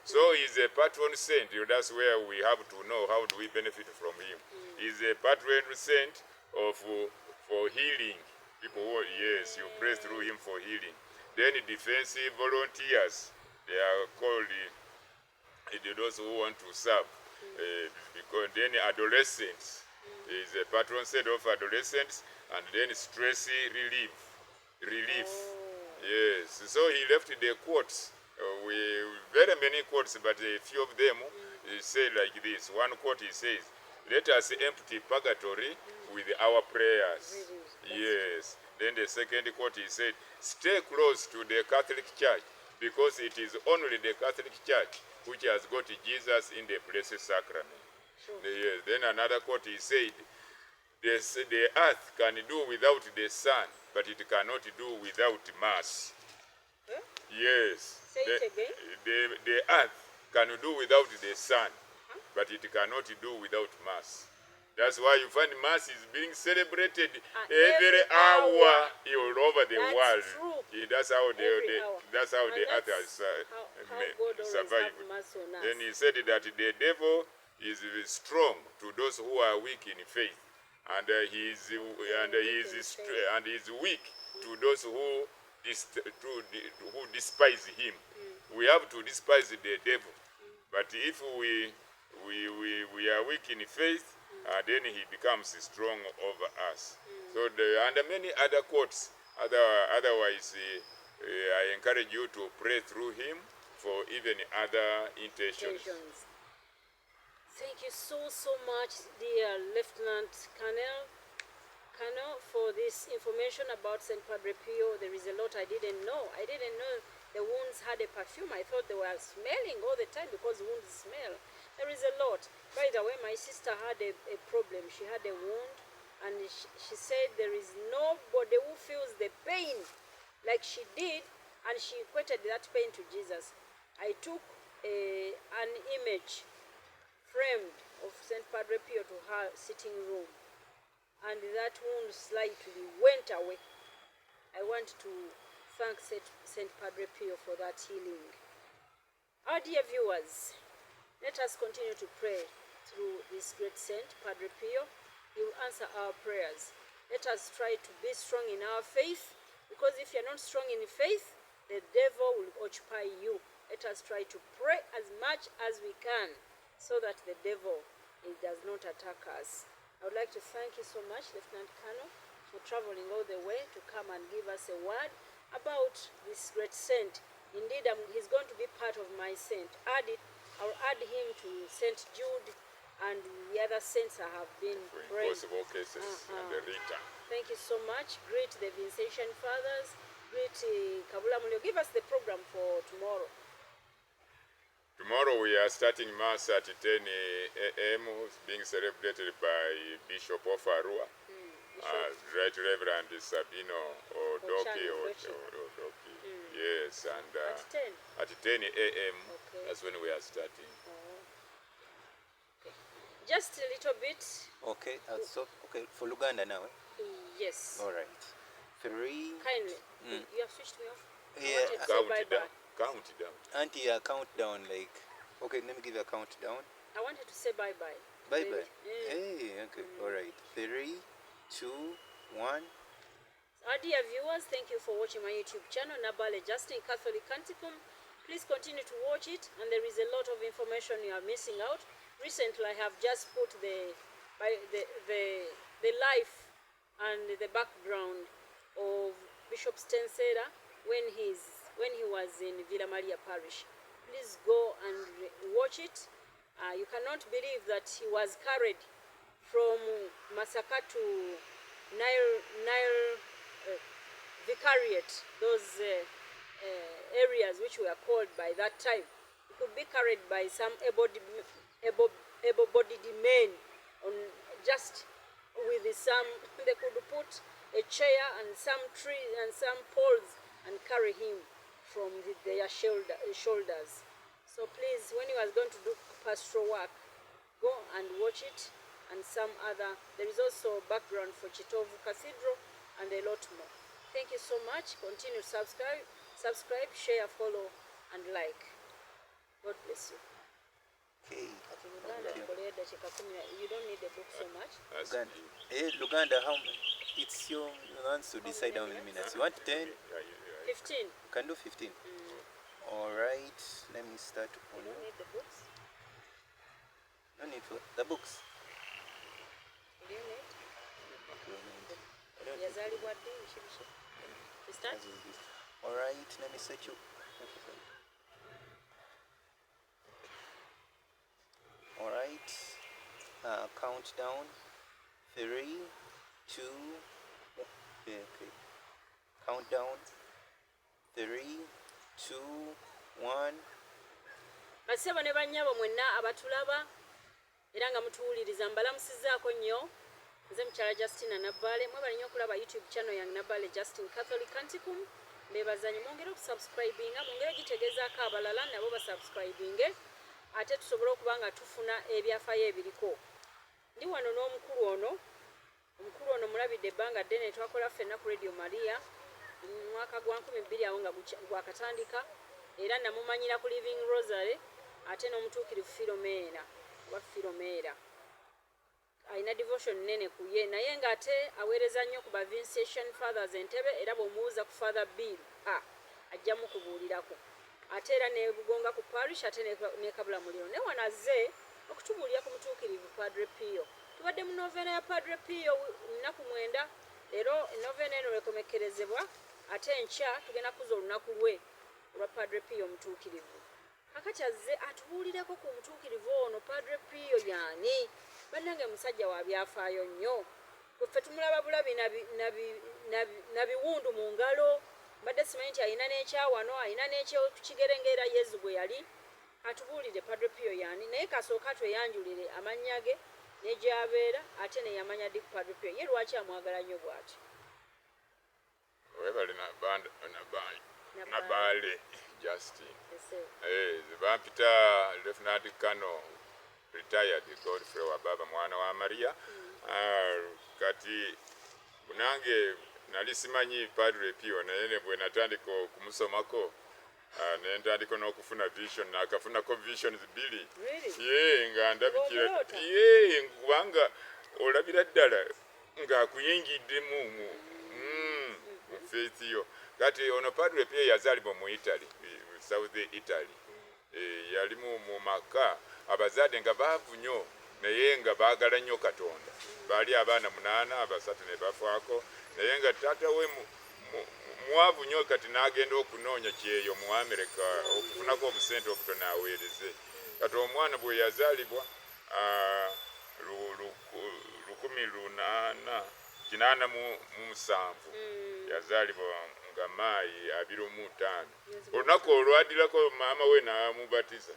So he's a patron saint. That's where we have to know how do we benefit from him. He's a patron saint of for healing. People who, yes, you pray through him for healing. Then defensive volunteers, they are called those who want to serve. Because then adolescents, is a patron saint of adolescents, and then stress relief. Yes. So he left the quotes. Very many quotes, but a few of them say like this. One quote he says, "Let us empty purgatory with our prayers." Yes. Then the second quote he said, "Stay close to the Catholic Church, because it is only the Catholic Church which has got Jesus in the Blessed Sacrament." Yes. Then another quote he said, the earth can do without the sun, but it cannot do without Mass. Yes. Say it again. The earth can do without the sun, but it cannot do without Mass. That's why you find Mass is being celebrated every hour all over the world. True. That's how the earth has survived. Then he said that the devil is strong to those who are weak in faith, and he is weak to those who despise him. We have to despise the devil, but if we are weak in faith, then he becomes strong over us. So and many other quotes. Otherwise, I encourage you to pray through him for even other intentions. Thank you so much, dear Lieutenant Colonel, for this information about St. Padre Pio. There is a lot I didn't know. I didn't know the wounds had a perfume. I thought they were smelling all the time because wounds smell. There is a lot. By the way, my sister had a problem. She had a wound, and she said there is nobody who feels the pain like she did, and she equated that pain to Jesus. I took an image framed of St. Padre Pio to her sitting room, and that wound slightly went away. I want to thank St. Padre Pio for that healing. Our dear viewers, let us continue to pray through this great saint, Padre Pio. He will answer our prayers. Let us try to be strong in our faith, because if you're not strong in faith, the devil will occupy you. Let us try to pray as much as we can, so that the devil does not attack us. I would like to thank you so much, Lieutenant Colonel, for traveling all the way to come and give us a word about this great saint. Indeed, he's going to be part of my saint. I'll add him to St. Jude and the other saints I have been praying. Impossible cases and the Rita. Thank you so much. Greet the Vincentian Fathers. Greet Kabula Mulio. Give us the program for tomorrow. Tomorrow we are starting Mass at 10 a.m. being celebrated by Bishop of Arua, Right Reverend Sabino Odoki. Yes, and at 10 a.m. That's when we are starting. Okay. Just a little bit. Okay, okay, for Luganda now. Yes. All right. 3. Kindly. You have switched me off. Yeah. Count down. Auntie, a countdown like. Okay, let me give you a countdown. I wanted to say bye-bye. Bye-bye. Hey, okay. All right. 3, 2, 1. Our dear viewers, thank you for watching my YouTube channel, Nabale Justin Catholic Canticum. Please continue to watch it, and there is a lot of information you are missing out. Recently, I have just put the life and the background of Bishop Stensera when he was in Villa Maria Parish. Please go and watch it. You cannot believe that he was carried from Masaka to Nile Vicariate, those areas which were called by that time. He could be carried by some able-bodied men on just with some. They could put a chair and some tree and some poles and carry him from their shoulders. So please, when you are going to do pastoral work, go and watch it, and some other. There is also background for Chitovu Cathedral and a lot more. Thank you so much. Continue to subscribe, share, follow, and like. God bless you. Okay. You don't need the book so much. Luganda, how it's your hands to decide how many minutes. You want 10? 15. You can do 15. Alright, let me start on. You don't need the books. No need for the books. You don't need. I don't Yazali Wadi, you start? Alright, let me set you. Alright, count down. 3, 2, okay. Count down. 3, 2, 1. Basebo ne bannyabo mwenna abatulaba era nga mutuwuliriza mbalamusizaako nnyo. Nze mukyala Justina Nabbale, mwebale nnyo okulaba YouTube channel yange Nabbale Justin Catholic Canticum. Mbebaza nnyo mwongere okusubscribinga, mwongere gitegezaako abalala nabo basubscribinge, ate tusobole okuba nga tufuna ebyafaayo ebiriko. Ndi wano n'omukulu ono mulabidde ebbanga ddene twakola ffenna ku Radio Maria mu mwaka gwa 2000 awo nga gwakatandika, era namumanyira ku Living Rosary ate n'omutuukirivu Philomena. Alina devotion nene ku ye, naye ng'ate aweereza nnyo ku Vincian Fathers Entebbe, era bw'omuwuza ku Father Bill ajja mukubuulirako. Ate era ne Bugonga ku parish, ate ne Kabula Muliro. Ne wano azze okutubuulira ku mutuukirivu Padre Pio. Tubadde mu novena ya Padre Pio nnaku 9. Leero novena eno lwekomekerezebwa, ate enkya tugenda kuza olunaku olwa Padre Pio omutuukirivu. Kakati azze atubuulireko ku mutuukirivu ono Padre Pio yaani. Bannange musajja wa byafaayo nnyo. Ffe tumulaba bulabi na biwundu mu ngalo. Badde simanyi nti alina n'ekyawano, alina n'ekyokigere ng'era Yezu bwe yali. Atubuulire Padre Pio yaani, naye kasooka tweyanjulire amannya ge ne gy'abeera, ate ne yamanya ddi ku Padre Pio. Ye lwaki amwagala nnyo bw'atyo? Webale Nabbale Justin. Bampita Lieutenant Colonel retired Godfrey wa baba mwana wa Maria. Kati nange nali simanyi Padre Pio, naye ne bwe natandika okumusomako nentandika n'okufuna vision, nakafunako visions 2. Ye nga ndabikira kubanga olabira ddala ng'akuyingidde mu faith yo. Kati ono Padre Pio yazaalibwa mu Italy, South Italy. Yali mu maka abazadde nga baavu nnyo naye nga baagala nnyo Katonda. Baali abaana 8, abasatu ne bafaako, naye nga taata we mwavu nnyo, kati n'agenda okunoonya kyeyo mu Amerika okufunako obusente obutono aweereze. Kati omwana bwe yazaalibwa 1887 yazaalibwa nga maayi 25. Olunaku olwaddirako maama we n'amubatiza,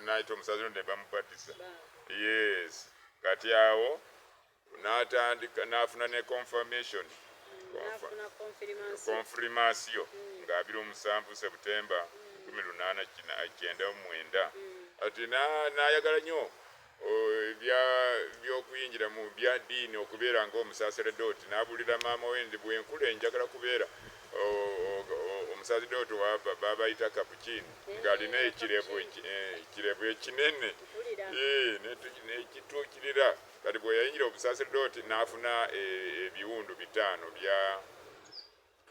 n'ayita omusaziro ne bamubatiza. Yes. Kati awo n'atandika n'afuna ne confirmation. Confirmation nga 27 September 1899. Ati n'ayagala nnyo by'okuyingira mu bya ddiini, okubeera ng'omusaaseredooti. N'abuulira maama we nti bwe nkula njagala kubeera omusaaseredooti wa babayita Capuchini, ng'alina ekirevu ekinene n'ekituukirira. Kati bwe yayingira obusaaseredooti n'afuna ebiwundu 5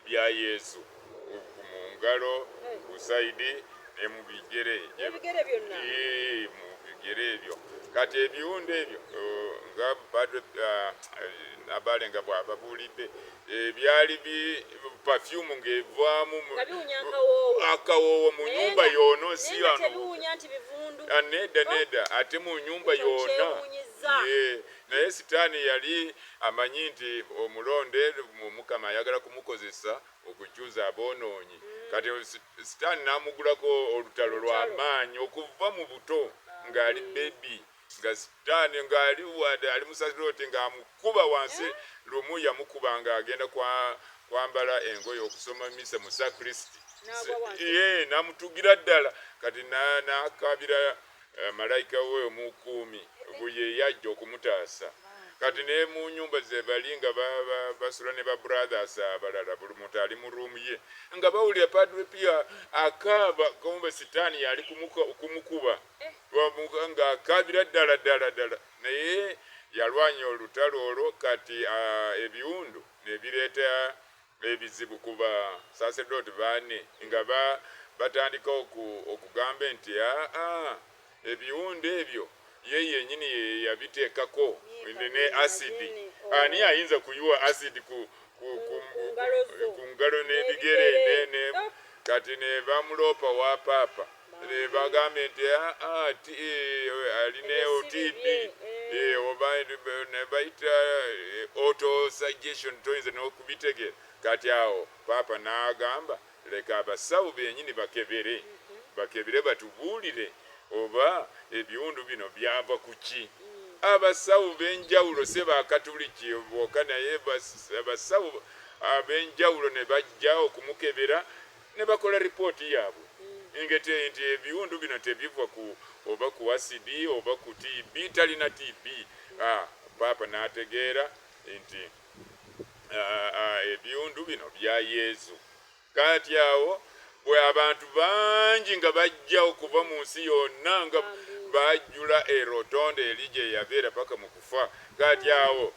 bya Yesu ngalo ku side ne mu bigere ebigere byonna mu bigere ebyo kati ebiwundu ebyo nga Padre Nabale nga bw'ababuulidde ebyali perfume ng'evaamu akawoowo mu nyumba yoona si nedda ate mu nyumba yoona naye sitaani yali amanyi nti omulonde Mukama ayagala kumukozesa okukyuza aboonoonyi kati sitaani n'amugulako olutalo lw'amaanyi okuva mu buto ng'ali bebi nga sitaani ng'ali musaserdoti ng'amukuba wansi lumu yamukuba ng'agenda kwambala engoye okusoma misa mu sakristi n'amutugira ddala kati n'akabira malayika we omukuumi bwe yajja okumutaasa kati ne mu nyumba ze bali nga basula ne ba brothers abalala buli muntu ali mu ruumu ye nga bawulira Padre Pio akaaba kumbe sitaani yali kumukuba ng'akabira ddala naye yalwanya olutalo olwo kati ebiwundu ne bireeta ebizibu kuba sacerdoti baane nga batandika okugamba nti ebiwundu ebyo ye yennyini yabiteekako ne asidi ani ayinza kuyiwa asidi ku ngalo n'ebigere kati ne bamuloopa wa paapa ne bagambe nti alinewo TB oba ne bayita auto suggestion toyinza n'okubitegera kati awo paapa n'agamba leka abasawo bennyini bakebere batubuulire oba ebiwundu bino byava ku ki abasawo b'enjawulo se bakatuliki bokka naye abasawo ab'enjawulo ne bajja okumukebera ne bakola ripooti yaabwe nti ebiwundu bino tebiva oba ku asidi oba ku TB talina TB paapa n'ategeera nti ebiwundu bino bya Yesu kati awo bwe abantu bangi nga bajja okuva mu nsi yonna nga bajjula erotonda eri gye yabeera paka mu kufa kati awo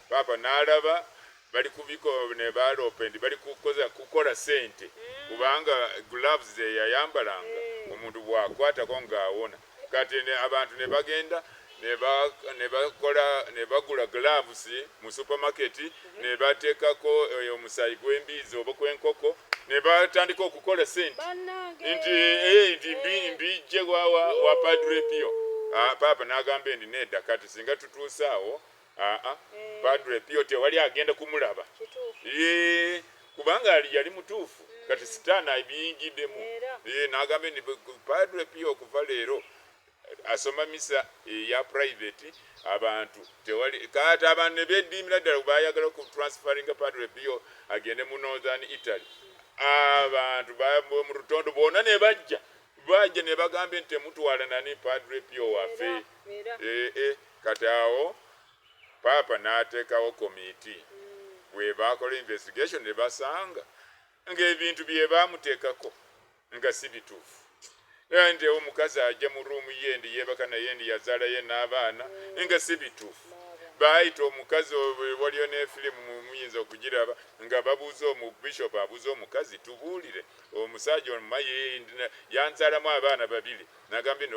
paapa n'alaba bali kubiko ne balopendi bali kukola sente kubanga gloves ze yayambalanga omuntu bw'akwatako ng'awona kati abantu ne bagenda ne bagula gloves mu supermarket ne bateekako omusaayi gw'embizi oba gw'enkoko ne batandika okukola sente nti mbijje wa Padre Pio paapa n'agamba ndi nedda kati singa tutuuse awo Padre Pio tewali agenda kumulaba kubanga yali mutuufu kati sitaani abiyingiddemu n'agamba ndi Padre Pio okuva leero asoma misa ya private abantu tewali kati abantu ne beddimira ddala bayagala ku transferinga Padre Pio agende mu Northern Italy abantu mu rutondo bonna ne bajja ne bagambe nti temutwala nani Padre Pio waffe kati awo paapa n'ateekawo komiti bwe bakola investigation ne basanga ng'ebintu bye baamuteekako nga si bituufu nti omukazi ajja mu ruumu ye ndi yeebaka naye ndi yazaala ye n'abaana nga si bituufu baayita omukazi waliyo n'efirimu muyinza okugiraba nga babuuza bishop abuuza omukazi tubuulire omusajja omuma yanzaalamu abaana babiri n'agambye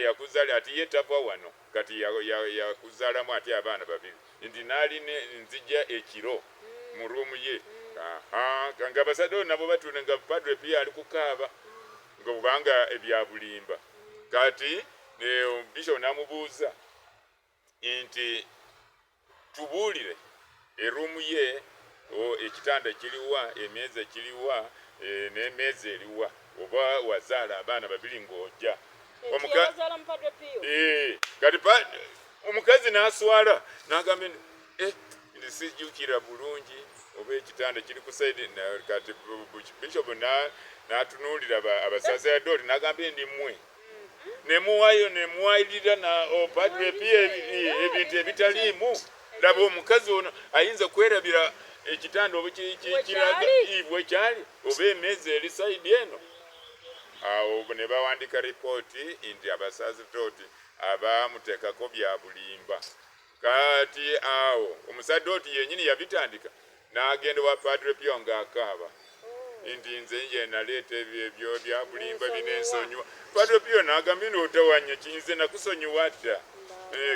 yakuzaala ati ye tava wano kati yakuzaalamu ati abaana babiri nti naali nzija ekiro mu ruumu ye nga abasaddewo nabo batuule nga Padre Pio ali kukaaba ng'obanga ebyabulimba kati bishop n'amubuuza nti tubuulire eruumu ye ekitanda kiriwa emeeza kiriwa n'emeeza eriwa oba wazaala abaana babiri ng'ojja kati omukazi n'aswala n'agamba ndi sijjukira bulungi oba ekitanda kiri ku saidi kati bishop n'atunuulira abasaserdoti n'agamba ndi mmwe nemuwayo nemuwayirira na Padre Pio ebintu ebitaliimu laba omukazi ono ayinza kwerabira ekitanda oba kiraga ibwe kyali oba emeeza eri saidi eno awo ne bawandiika ripooti nti abasaserdoti abamuteekako bya bulimba kati awo omusaddoti yennyini yabitandika n'agenda wa Padre Pio ng'akaaba nti nze nje naleeta ebyo bya bulimba binensonyiwa. Padre Pio n'agambye n'otawanya kinze nakusonyiwa dda.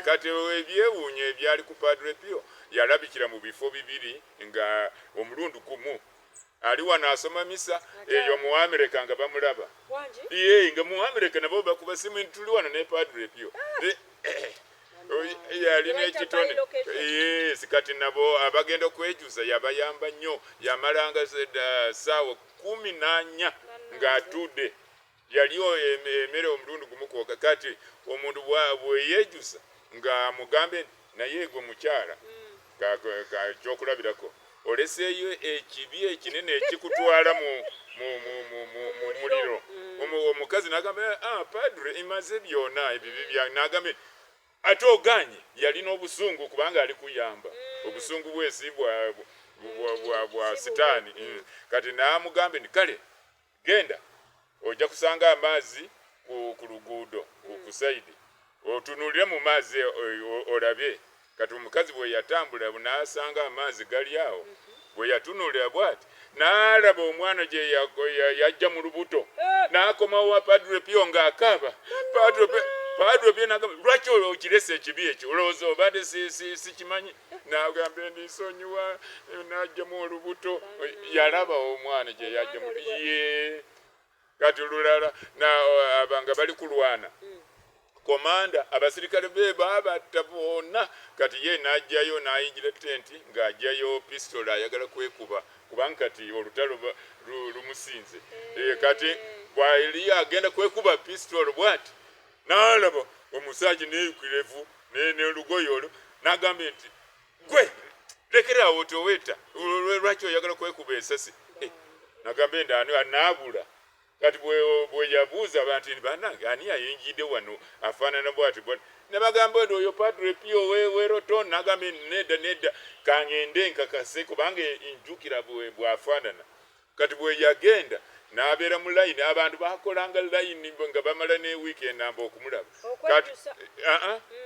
Kati ebyewuunya ebyali ku Padre Pio yalabikira mu bifo bibiri nga omulundi gumu ali wano asoma misa eyo mu Amerika nga bamulaba. Nga mu Amerika nabo bakuba simu tuli wano ne Padre Pio. Yalina ekitone. Kati nabo abagenda kwejusa yabayamba nnyo yamalanga ssaawa 14 ng'atudde. Yaliyo emmere omulundi gumu kwokka. Kati omuntu bweyejusa nga mugambe naye gwe mukyala kyokulabirako oleseeyo ekibi ekinene ekikutwala mu muliro. Omukazi n'agamba Padre imaze byonna ebibi bya n'agamba ate oganye yalina obusungu kubanga ali kuyamba obusungu bwesi bwa sitaani. Kati n'amugambe nti kale genda ojja kusanga amaazi ku luguudo ku saidi otunulire mu maazi olabe. Kati omukazi bwe yatambula n'asanga amaazi gali awo bwe yatunulira bw'ati n'alaba omwana gye yajja mu lubuto n'akomawo wa Padre Pio ng'akaaba. Padre Pio n'agamba lwaki okirese ekibi ekyo olowooza obadde sikimanyi? N'agamba nsonyiwa n'ajjamu olubuto yalaba omwana gye yajja mu kati lulala abanga bali kulwana komanda abasirikale be babatta bonna. Kati ye n'ajjayo n'ayingira tenti ng'ajjayo pistola ayagala kwekuba kubanga kati olutalo lumusinze. Kati bw'ali agenda kwekuba pistola bw'ati n'alaba omusajja n'eyukirevu n'olugoye olwo n'agamba nti gwe lekerawo toweta lwaki oyagala kwekuba esasi? N'agamba n'abula. Kati bwe yabuuza abantu bannange ani ayinjidde wano afaanana bw'ati ne bagamba nti oyo Padre Pio weroton. N'agamba nedda kangende nkakase kubanga enjukira bw'afaanana. Kati bwe yagenda n'abeera mu layini abantu bakolanga layini nga bamala ne weekend namba okumulaba.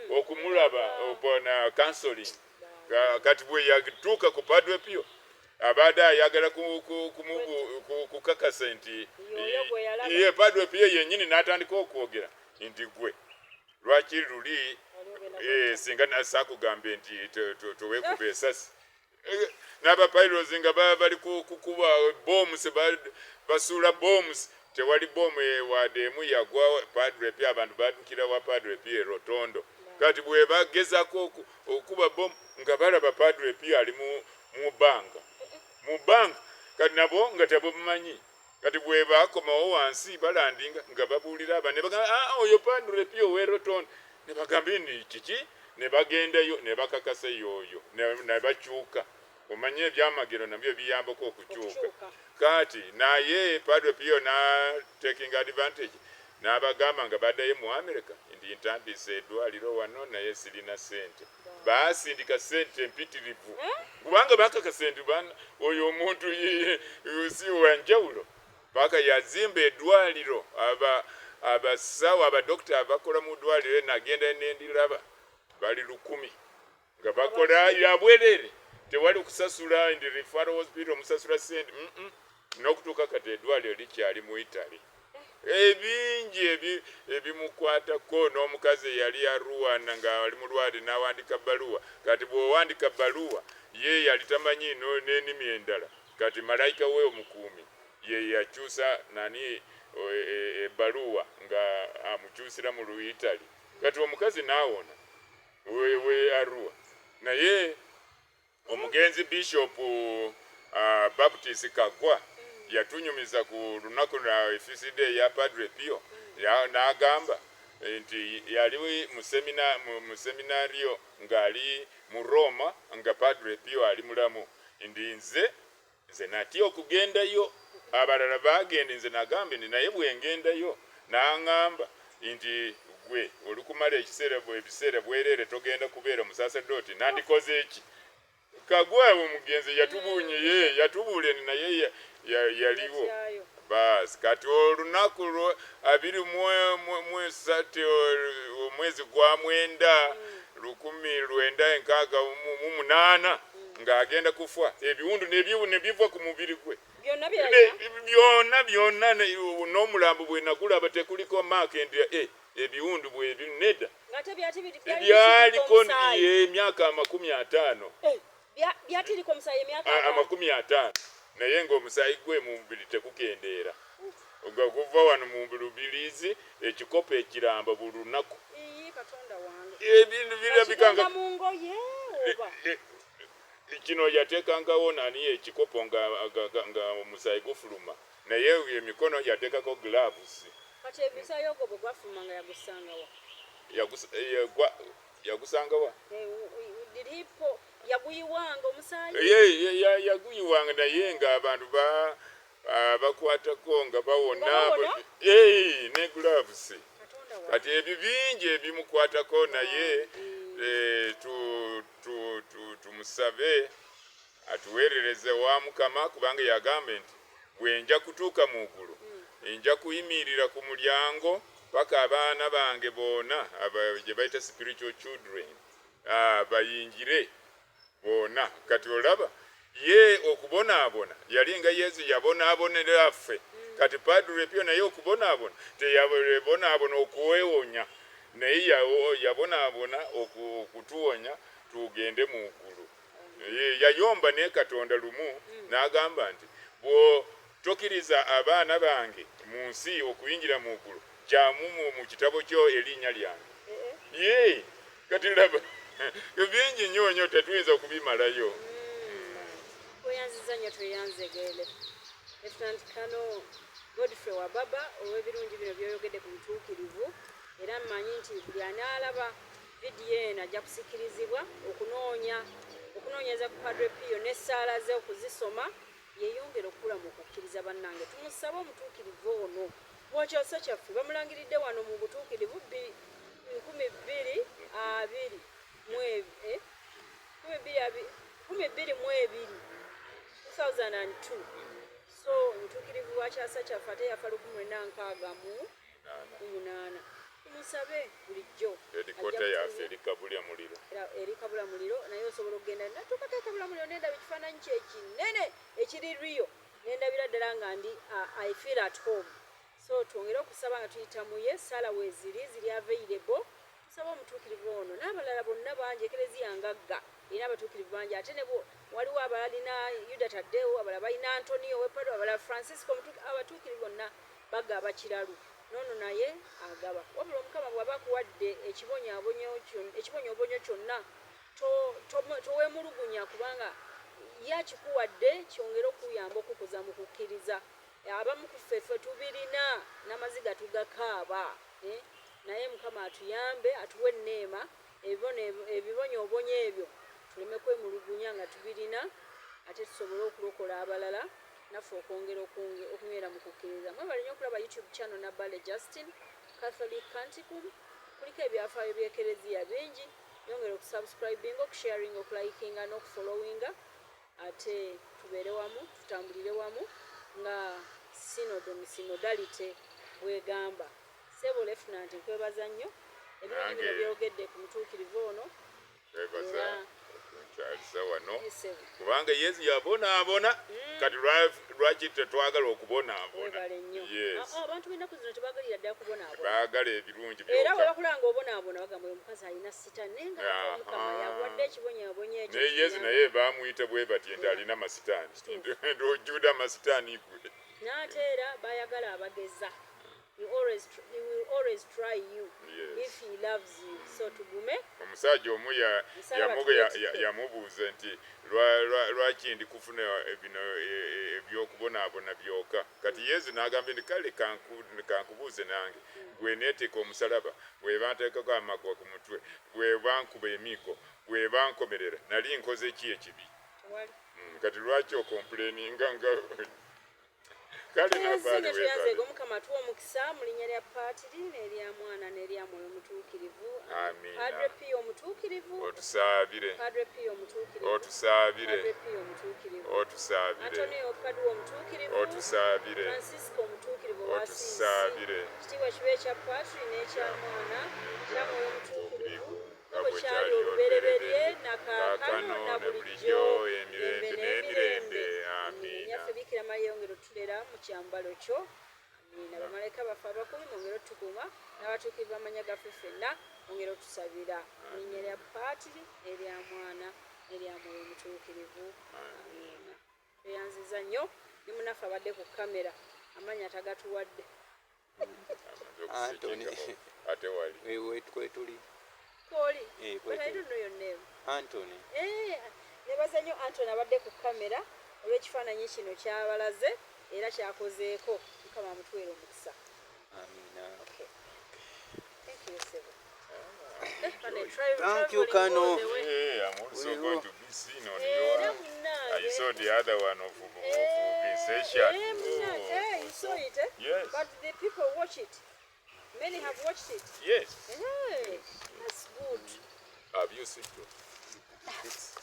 Okumulaba na counseling. Kati bwe yatuuka ku Padre Pio abadde ayagala kukakasa nti Padre Pio yennyini n'atandika okwogera nti gwe lwaki luli singa nasakugambe nti toweekuba esasi. N'abapilots nga bali kukuba bombs basuula bombs tewali bomu wadde emu yagwa Padre Pio abantu badukira wa Padre Pio rotondo. Kati bwe bagezako okuba bomu nga balaba Padre Pio ali mu banga kati nabo nga tebamumanyi. Kati bwe bakomawo wansi balandinga nga babuulira abantu ne bagamba oyo Padre Pio werotondo. Ne bagamba ni kiki ne bagendayo ne bakakasa yoyo ne bakyuka. Omanye ebyamagero nabyo biyambako okukyuka. Kati naye Padre Pio na taking advantage n'abagamba nga baddayo mu America ndi ntandise eddwaliro wano naye sirina sente. Baasindika sente mpitirivu kubanga bakakasa nti oyo omuntu si wanjawulo. Paka yazimba eddwaliro abasawo abadokita abakola mu ddwaliro nagenda nendiraba bali 10 nga bakola yabwerere tewali kusasula ndi referral hospital musasula sente n'okutuuka kati eddwaliro likyali mu Italy. Ebingi ebimukwatako n'omukazi yali aruwana nga ali mu lwali n'awandika bbaluwa. Kati bw'owandika bbaluwa ye yali tamanyi n'ennimi endala. Kati malayika we omukuumi ye yakyusa nani ebbaluwa nga amukyusira mu Italy. Kati omukazi n'awona we aruwa. Naye omugenzi Bishop Baptist Kagwa yatunyumiza ku lunaku lwa efiside ya Padre Pio n'agamba nti yali mu seminario ng'ali mu Roma nga Padre Pio ali mulamu. Ndi nze natya okugendayo abalala bagenda nze nagambe ndi naye bwengendayo n'aŋŋamba nti gwe olukumala ebiseera bwerere togenda kubeera musaserdoti nandikoze eki. Kagwa omugenzi yatubuulye naye yaliwo basi. Kati olunaku 23 omwezi gwa 9 1968 ng'agenda kufa ebiwundu ne biva ku mubiri gwe byonna n'omulambo bwe nagulaba tekuliko maaka endira ebiwundu bwe bineda byaliko emyaka 50 byatiriko omusaayi emyaka 50 naye ng'omusaayi gwe mu mubiri tekukendeera nga guva wano mu lubirizi ekikopo ekiramba buli lunaku katonda wange ebintu birabikanga mu ngoye oba kino yateekangawo nani ekikopo nga omusaayi gufuluma naye emikono yateekako gloves kati ebisaayi ogwo bwe gwafuluma nga yagusangawa yagusangawa yaguyiwanga omusaayi yaguyiwanga naye ng'abantu bakwatako nga bawona ne gloves kati ebyo bingi ebimukwatako naye tumusabe atuweerereze wa Mukama kubanga yagamba nti bwenja kutuuka mu ggulu nja kuyimirira ku mulyango paka abaana bange boona gye bayita spiritual children bayingire boona kati olaba ye okubonaabona yali nga Yesu yabonaabonera ffe kati Padre Pio naye okubonaabona teyabonaabona okuwewonya naye yabonaabona okutuwonya tugende mu ggulu yayomba ne Katonda lumu n'agamba nti tokiriza abaana bange mu nsi okuyingira mu ggulu kyamu mu kitabo kyo erinnya lyange kati laba bingi nnyo tetuyinza okubimalayo oyanziza nnyo tweyanzegele Lieutenant Colonel Godfrey Wababa olw'ebirungi bino byoyogedde ku butuukirivu era mmanyi nti buli anaalaba vidiyo eno ajja kusikirizibwa okunoonyeza ku Padre Pio n'essaala ze okuzisoma yeeyongera okukula mu kukkiriza bannange tumusabe omutuukirivu ono bw'okyosa kyaffe bamulangiridde wano mu butuukirivu 2002 so omutuukirivu wa kyasa kyaffe ate yafa 1968 tumusabe bulijjo erikota yaffe erikabula muliro naye osobola okugenda natukateekabula muliro nendaba ekifaananyi kyekinene ekiri Rio nendabira ddala nga ndi I feel at home so twongere okusaba nga tuyita mu ye sala ziri available tusaba omutuukirivu ono n'abalala bonna bangi ekereziya ngagga era abatuukirivu bangi ate ne waliwo abalina Yuda Taddewo abalala balina Antonio Wepado abalala Francisco abatuukirivu bonna bagaba kiralu nono naye agaba wabula Omukama bw'aba akuwadde ekibonyoobonyo kyonna toweemulugunya kubanga yakikuwadde kyongera okuyamba okukuza mu kukkiriza abamu ku ffe tubirina n'amaziga tugakaaba naye Mukama atuyambe atuwe enneema ebibonyoobonyo ebyo tuleme kwemulugunya nga tubirina ate tusobole okulokola abalala naffe okwongera okunywera mu kukkiriza mwebale nnyo okulaba YouTube channel Nabbale Justin Catholic Canticum kuliko ebyafaayo by'ekereziya bingi yongera okusubscribinga okusharinga okulikinga n'okufollowinga ate tubeere wamu tutambulire wamu nga synodality bwegamba Sebo Lieutenant nkwebaza nnyo ebirungi bino byogedde ku mutuukirivu ono kyalisa wano kubanga Yesu yabonaabona kati lwaki tetwagala okubonaabona abantu b'ennaku zino tebagalira ddala kubonaabona baagala ebirungi era bwe bakulanga obonaabona bagamba omukazi alina sitaani naye nga Mukama yawadde ekibonyaabonyo ekyo naye Yesu naye baamuyita bwe bati nti alina masitaani ndojjuuda masitaani gwe n'ate era bayagala abageza He will always try you if he loves you. So tugume omusajja omu yamubuuza nti lwaki ndi kufuna bino ebyokubonaabona byoka kati Yesu n'agamba nti kale kankubuuze nange bwe neeteeka omusalaba bwe banteekako amagwa ku mutwe bwe bankuba emiiko bwe bankomerera nali nkoze ki ekibi kati lwaki okomplaininga nga kale nabaale Omukama atuwa omukisa mu linnya lya Paatiri n'erya Mwana n'erya Mwoyo Omutuukirivu. Padre Pio omutuukirivu otusaabire. Padre Pio omutuukirivu otusaabire. Padre Pio omutuukirivu otusaabire. Antonio Padua omutuukirivu otusaabire. Francisco omutuukirivu otusaabire. Kitiibwa kibe ekya Paatiri n'ekya Mwana n'ekya Mwoyo Omutuukirivu bwe kyali olubereberye kaakano na ne bulijjo bulijjo emirembe n'emirembe amiina. nyaffe bikira mariya ongera otulera mu kyambalo kyo amiina. bamalayika baffe abakulu ongera otukuuma n'abatuukirivu b'amanya gaffe ffenna ongera otusabira mu linnya lya paatiri n'erya mwana n'erya mwoyo omutuukirivu amiina. tweyanziza nnyo ne munaffe abadde ku kamera amanya tagatuwadde Anthony. ate wali Kwetuli. koli kwetuli. but I don't know your name. Anthony. nebaza nnyo Anthony abadde ku kamera olw'ekifaananyi kino kyabalaze era kyakozeeko. Mukama amutwere omukisa. Amina. Okay. Thank you, Sebo. Thank you, Kano. I'm also going to be seen on Era your. munnange. I saw the other one of Sensation. You saw it, eh? Yes. But the people watch it. Many have watched it. Yes. Hey, that's good. Have you seen it? It's